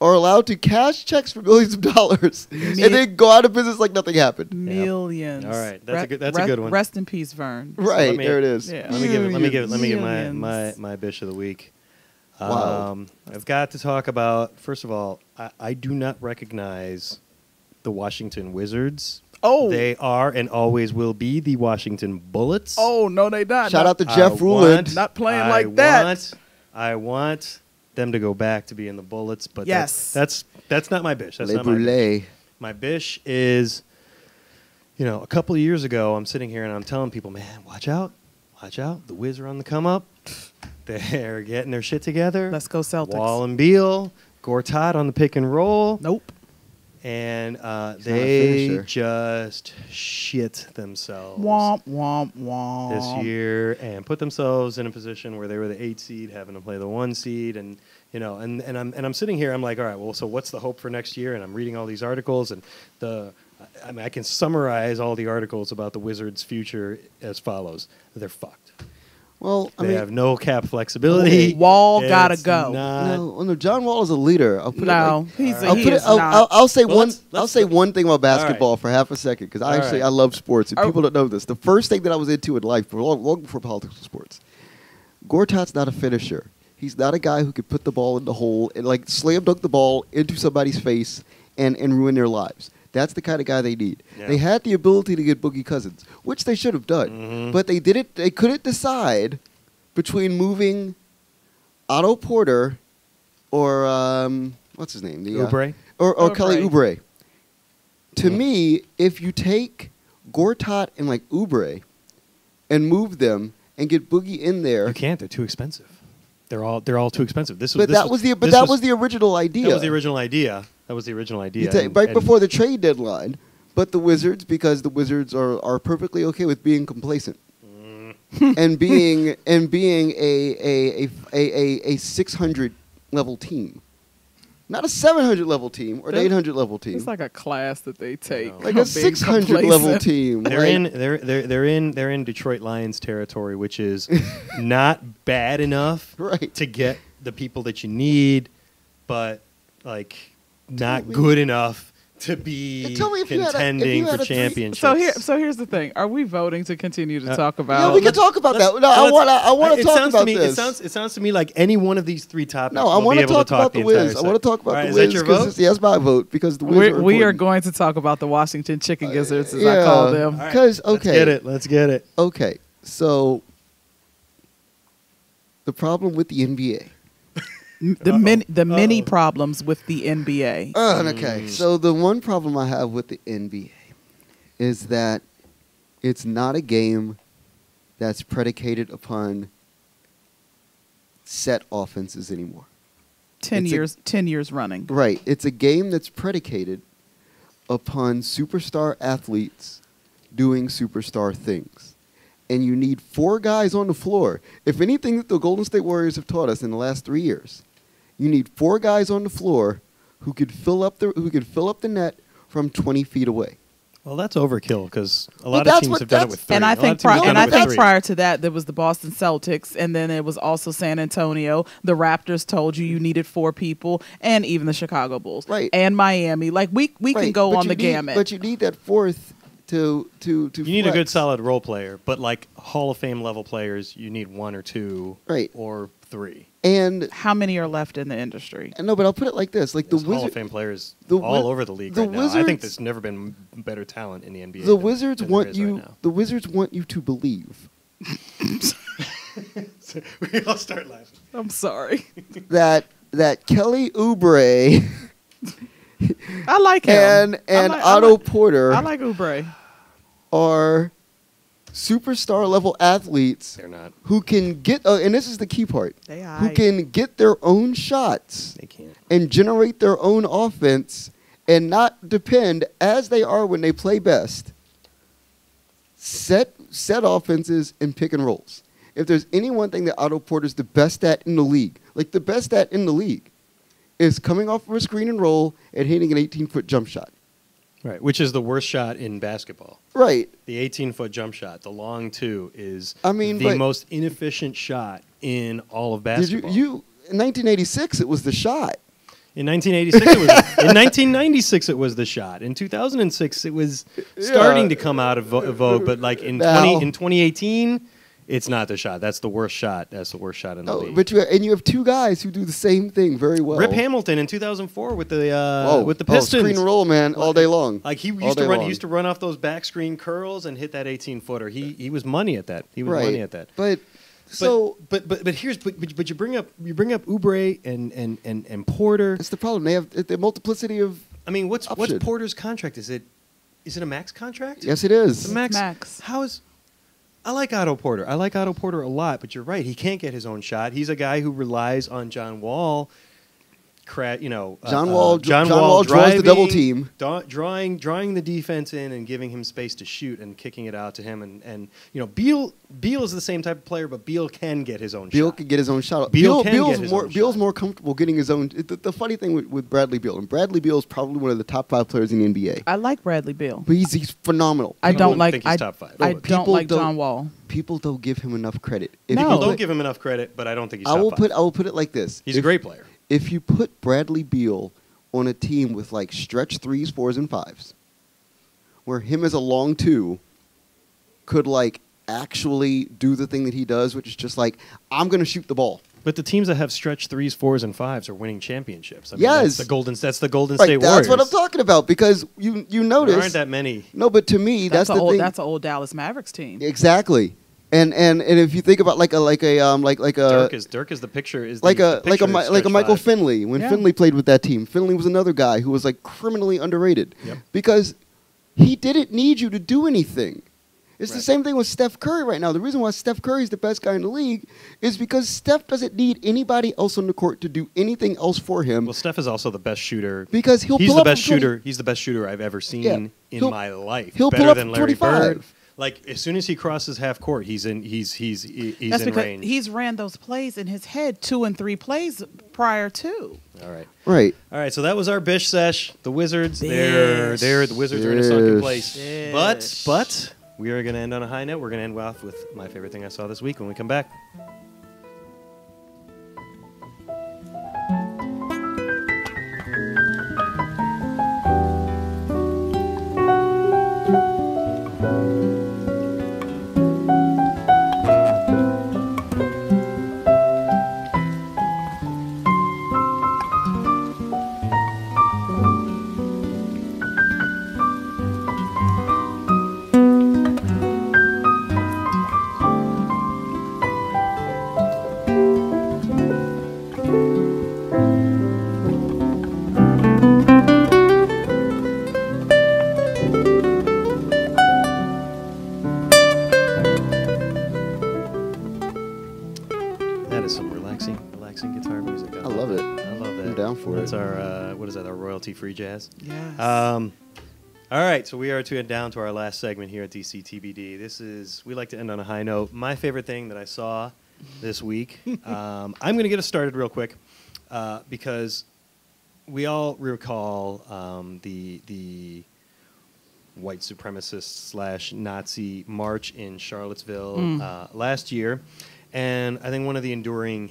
are allowed to cash checks for millions of dollars and then go out of business like nothing happened. Millions. All right, that's a good one. Rest in peace, Vern. Right, let me- there it is. Yeah. Let me give Millions. my bish of the week. Wow. I've got to talk about, first of all, I do not recognize the Washington Wizards. Oh. They are and always will be the Washington Bullets. Oh no, they not. Shout out to I Jeff Ruland. Not playing like that. I want them to go back to being the Bullets, but Yes. that's not my bish. That's Le not my bish. Brûlé. My bish is, a couple of years ago, I'm sitting here and I'm telling people, man, watch out. The Wiz are on the come up. They're getting their shit together. Let's go Celtics. Wall and Beal, Gortat on the pick and roll. Nope. And a they finisher. just shit themselves Womp womp womp. this year and put themselves in a position where they were the 8 seed, having to play the 1 seed, and I'm sitting here, I'm like, all right, well, so what's the hope for next year? And I'm reading all these articles, and I can summarize all the articles about the Wizards' future as follows: they're fucked. Well, I They mean, have no cap flexibility. Wall gotta It's go. not- no, John Wall is a leader. I'll put No, it like, he's a, I'll he put is it. not. I'll say Well, one. let's- I'll say one thing about basketball right. for half a second because All right. I love sports and Oh. people don't know this. The first thing that I was into in life, long before politics and sports, Gortat's not a finisher. He's not a guy who could put the ball in the hole and like slam dunk the ball into somebody's face and ruin their lives. That's the kind of guy they need. Yeah. They had the ability to get Boogie Cousins, which they should have done, Mhm. but they didn't. They couldn't decide between moving Otto Porter or what's his name? Oubre? Or Kelly Oubre. Oubre. To Mhm. me, if you take Gortat and like Oubre and move them and get Boogie in there, You can't. They're too expensive. They're all too expensive. but that was the original idea. That was the original idea. That was the original idea. You take- And- right and- before the trade deadline. But the Wizards, because the Wizards are perfectly okay with being complacent. and being a 600 level team, not a 700 level team or an That- 800 level team, It's like a class that they take. know. like on a being 600 level complacent. team. They're like- they're in Detroit Lions territory, which is not bad enough right. to get the people that you need, but like not me- good enough to be Tell me if you had a- if contending you had for a three- championships. So here's the thing: are we voting to continue to talk Yeah, about? we can talk about that. No, I want to it talk sounds about to me, this. It sounds to me like any one of these three topics. No, I want want to to talk about the entire Wiz. I want to talk about All right, the is that Wiz your because vote? that's my vote because the Wiz we are are important. going to talk about the Washington Chicken Gizzards, as I call them. All right, Because Let's get it. Let's get it. Okay, so the problem with the NBA. The many problems with the NBA. Okay, so the one problem I have with the NBA is that it's not a game that's predicated upon set offenses anymore. 10 it's a- 10 years running. Right, it's a game that's predicated upon superstar athletes doing superstar things. And you need 4 guys on the floor. If anything that the Golden State Warriors have taught us in the last 3 years, you need 4 guys on the floor who could fill up the net from 20 feet away. Well, that's overkill because a Well, lot of that's teams what- have done it that's- with 3. And I A lot of think teams have done it with 3. prior to that, there was the Boston Celtics, and then it was also San Antonio. The Raptors told you needed 4 people, and even the Chicago Bulls, Right. and Miami. Like we can Right, go but on you the need- gamut. But you need that fourth to You need a good flex. solid role player, but like Hall of Fame level players, you need 1 or 2, Right. or 3. And How many are left in the industry? no, but I'll put it like this: like There's Hall of Fame players all over the league right now. I think there's never been better talent in the NBA. The Wizards than want there is you. right now. The Wizards want you to believe We all start laughing. I'm sorry. that Kelly Oubre I like him. and I Otto like, Porter I like Oubre. are superstar level athletes They're not. who can get. And this is the key part: They who aight. can get their own shots They can't. and generate their own offense, and not depend as they are when they play best. Set offenses and pick and rolls. If there's any one thing that Otto Porter's the best at in the league, like the best at in the league, is coming off of a screen and roll and hitting an 18-foot jump shot. Right, which is the worst shot in basketball. Right. The 18-foot jump shot, the long two, is the the most inefficient shot in all of basketball. Did you in 1986 it was the shot. In 1986, it was. In 1996, it was the shot. In 2006, it was starting to come out of vogue. But like in 2018, it's not the shot. That's the worst shot. That's the worst shot in the league. But you have two guys who do the same thing very well. Rip Hamilton in 2004 with the Pistons. Screen and roll, man, all day long. Like he used to run off those back screen curls and hit that 18-footer. He was money at that. He was money at that. But you bring up Oubre and Porter. That's the problem. They have the multiplicity of. I mean, what's option. Porter's contract? Is it a max contract? Yes, it is. It's a max. Max. I like Otto Porter. I like Otto Porter a lot, but you're right. He can't get his own shot. He's a guy who relies on John Wall. John Wall driving, draws the double team, drawing the defense in and giving him space to shoot and kicking it out to him. And Beal is the same type of player, but Beal can get his own Beal shot. can get his own shot. Beal's Beal's more comfortable getting his own. The funny thing with Bradley Beal, and Bradley Beal is probably one of the top 5 players in the NBA. I like Bradley Beal. But he's phenomenal. I don't like. think he's top 5. I don't like John Wall. People don't give him enough credit. People don't give him enough credit, but I don't think he's top 5. I will put it like this: He's a great player. If you put Bradley Beal on a team with like stretch 3s, 4s, and 5s, where him as a long 2 could like actually do the thing that he does, which is just like, I'm going to shoot the ball. But the teams that have stretch 3s, 4s, and 5s are winning championships. I mean, Yes. that's the Golden Right, State Warriors. that's what I'm talking about, because you notice There aren't that many. No, but to me, that's the thing. That's an old Dallas Mavericks team. Exactly. And if you think about like a Dirk is the picture is like the a picture is Michael stretch 5. Finley when Yeah. Finley played with that team. Finley was another guy who was like criminally underrated because he didn't need you to do anything. It's the same thing with Steph Curry right now. The reason why Steph Curry is the best guy in the league is because Steph doesn't need anybody else on the court to do anything else for him. Well, Steph is also the best shooter. Because he's the best shooter. He's the best shooter I've ever seen in my life. He'll Better pull up than from Larry 25. Bird. Like as soon as he crosses half court, he's in That's in because range. he's ran those plays in his head 2 and 3 plays prior to. All right. Right. All right, so that was our Bish sesh. The Wizards, Bish. the Wizards are in a sunken place. Bish. But we are going to end on a high note. We're going to end off with my favorite thing I saw this week when we come back. That is some relaxing guitar music. I love it. I love that. I'm down for That's it. our what is that? Our royalty-free jazz. Yes. All right, so we are to end down to our last segment here at DC TBD. We like to end on a high note. My favorite thing that I saw this week. I'm going to get us started real quick because we all recall the white supremacist / Nazi march in Charlottesville last year, and I think one of the enduring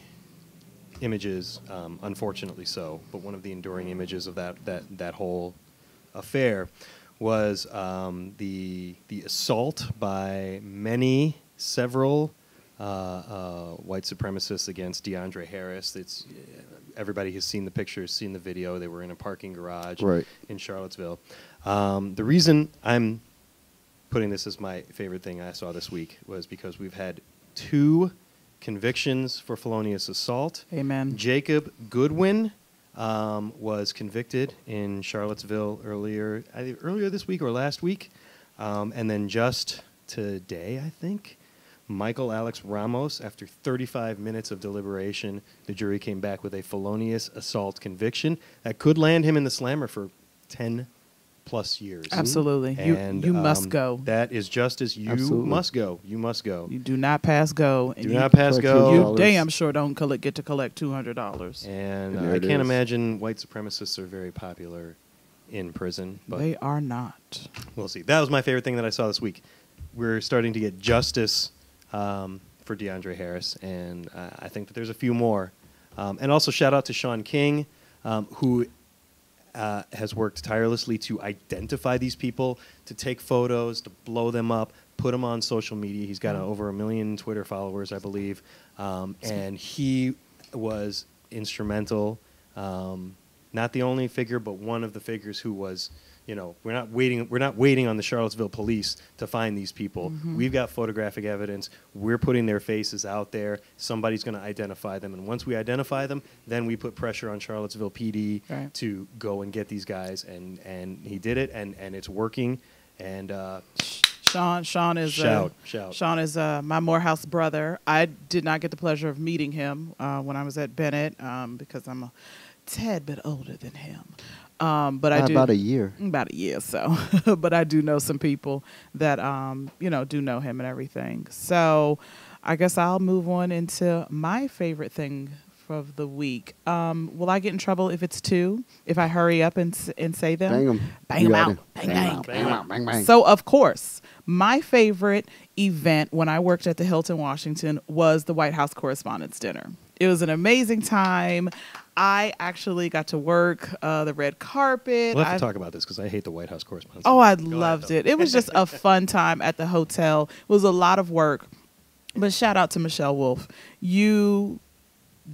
images, unfortunately so, but one of the enduring images of that whole affair was the assault by several white supremacists against DeAndre Harris. It's everybody has seen the pictures, seen the video. They were in a parking garage in Charlottesville. The reason I'm putting this as my favorite thing I saw this week was because we've had 2 convictions for felonious assault. Amen. Jacob Goodwin was convicted in Charlottesville earlier this week or last week. And then just today, I think, Michael Alex Ramos, after 35 minutes of deliberation, the jury came back with a felonious assault conviction that could land him in the slammer for 10+ years. Absolutely. And, you must go. That is justice. You must go. You must go. You do not pass go. Do not pass go. You damn sure don't get to collect $200. And I can't imagine white supremacists are very popular in prison. But they are not. We'll see. That was my favorite thing that I saw this week. We're starting to get justice for DeAndre Harris, and I think that there's a few more. And also shout out to Sean King, who has worked tirelessly to identify these people, to take photos, to blow them up, put them on social media. He's got over 1 million Twitter followers, I believe, and he was instrumental. Not the only figure, but one of the figures who was, we're not waiting on the Charlottesville police to find these people. Mm-hmm. We've got photographic evidence. We're putting their faces out there. Somebody's going to identify them. And once we identify them, then we put pressure on Charlottesville PD to go and get these guys. And he did it, and it's working. And Sean is shout. Sean is my Morehouse brother. I did not get the pleasure of meeting him when I was at Bennett because I'm a tad bit older than him. But I do about a year. So, but I do know some people that do know him and everything. So, I guess I'll move on into my favorite thing of the week. Will I get in trouble if it's 2? If I hurry up and say them? Bang them. Bang them out. Bang, bang. So, of course, my favorite event when I worked at the Hilton Washington was the White House Correspondents' Dinner. It was an amazing time. I actually got to work the red carpet. We'll have to talk about this because I hate the White House Correspondents. Oh, I loved it. It was just a fun time at the hotel. It was a lot of work. But shout out to Michelle Wolf. You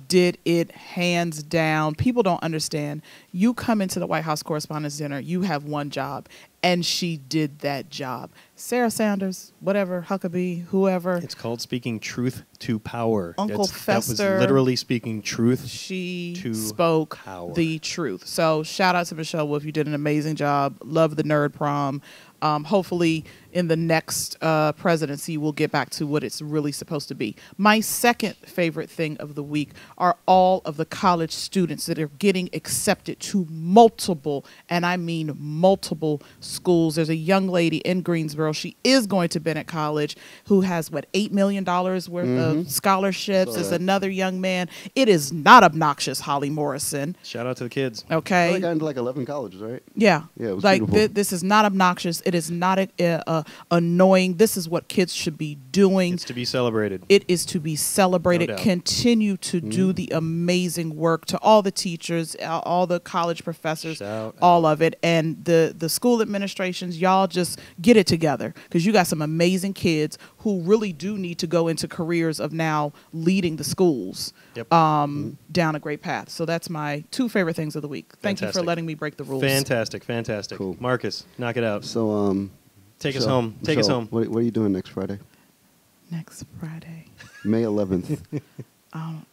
did it hands down. People don't understand. You come into the White House Correspondents' Dinner, you have one job, and she did that job. Sarah Sanders, whatever, Huckabee, whoever. It's called speaking truth to power. Uncle Fester. That was literally speaking truth she to spoke power. The truth. So shout out to Michelle Wolf. You did an amazing job. Love the nerd prom. Hopefully in the next presidency, we'll get back to what it's really supposed to be. My second favorite thing of the week are all of the college students that are getting accepted to multiple, and I mean multiple schools. There's a young lady in Greensboro. She is going to Bennett College who has, $8 million worth of scholarships. There's another young man. It is not obnoxious, Holly Morrison. Shout out to the kids. Okay. I got into 11 colleges, right? Yeah. Yeah, it was beautiful. This is not obnoxious. It is not annoying. This is what kids should be doing. It's to be celebrated. It is to be celebrated. No doubt. Continue to do the amazing work. To all the teachers, all the college professors, all of it. And the school administrations, y'all just get it together because you got some amazing kids who really do need to go into careers of now leading the schools down a great path. So that's my 2 favorite things of the week. Thank you for letting me break the rules. Fantastic. Cool. Marcus, knock it out. So, take us home. Take us home. What are you doing next Friday? Next Friday. May 11th.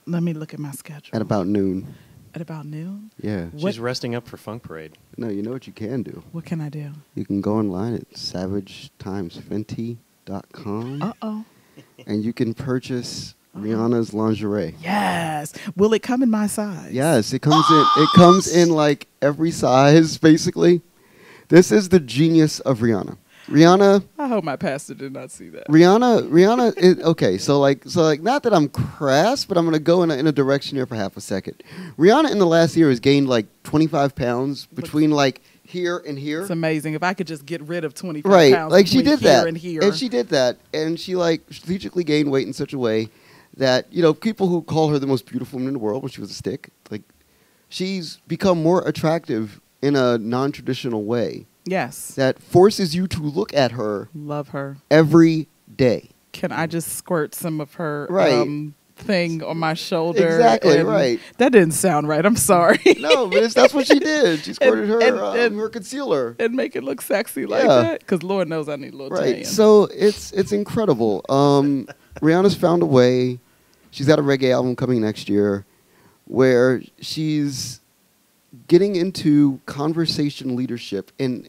Let me look at my schedule. At about noon. At about noon? Yeah. She's resting up for Funk Parade. No, you know what you can do? What can I do? You can go online at savagetimesfenty.com. Uh-oh. And you can purchase Rihanna's lingerie. Yes. Will it come in my size? Yes, it comes in. It comes in like every size, basically. This is the genius of Rihanna. Rihanna. I hope my pastor did not see that. Rihanna is okay. So like, not that I'm crass, but I'm gonna go in a direction here for half a second. Rihanna in the last year has gained like 25 pounds between like here and here. It's amazing. If I could just get rid of 25 right, pounds like she did here that, and here. and she did that, and she like strategically gained weight in such a way that people who call her the most beautiful woman in the world when she was a stick, like she's become more attractive in a non-traditional way. Yes. That forces you to look at her. Love her. Every day. can I just squirt some of her Right. thing on my shoulder? Exactly, And right. That didn't sound right. I'm sorry. No, but that's what she did. She squirted and- her concealer. And make it look sexy like Yeah. that. Because Lord knows I need a little Right. tan. So it's incredible. Rihanna's found a way. She's got a reggae album coming next year where she's getting into conversation leadership. And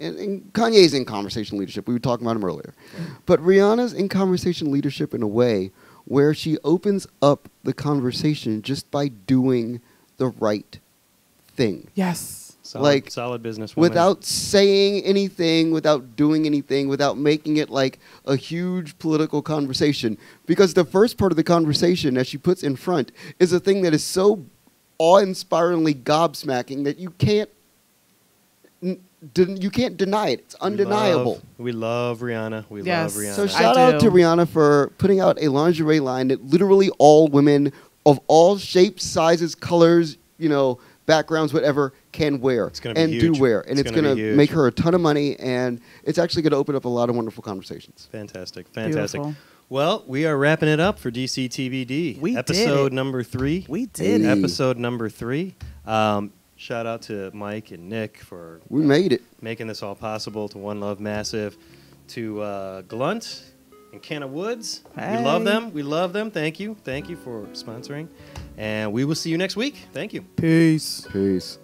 Kanye's in conversation leadership. We were talking about him earlier. Right. But Rihanna's in conversation leadership in a way where she opens up the conversation just by doing the right thing. Yes. Solid business. Without saying anything, without doing anything, without making it like a huge political conversation. Because the first part of the conversation that she puts in front is a thing that is so awe-inspiringly gobsmacking that you can't deny it. It's undeniable. We love Rihanna. We Yes. love Rihanna. So shout out to Rihanna for putting out a lingerie line that literally all women of all shapes, sizes, colors, backgrounds, whatever, can wear It's gonna be and huge. do wear. And It's it's gonna going be to huge. make her a ton of money, and it's actually going to open up a lot of wonderful conversations. Fantastic. Beautiful. Well, we are wrapping it up for DC TBD. We did Episode it. number 3. We did it. Episode number 3. Shout out to Mike and Nick for We made it. making this all possible, to One Love Massive, to Glunt and Canna Woods. Hey. We love them. We love them. Thank you. Thank you for sponsoring. And we will see you next week. Thank you. Peace. Peace.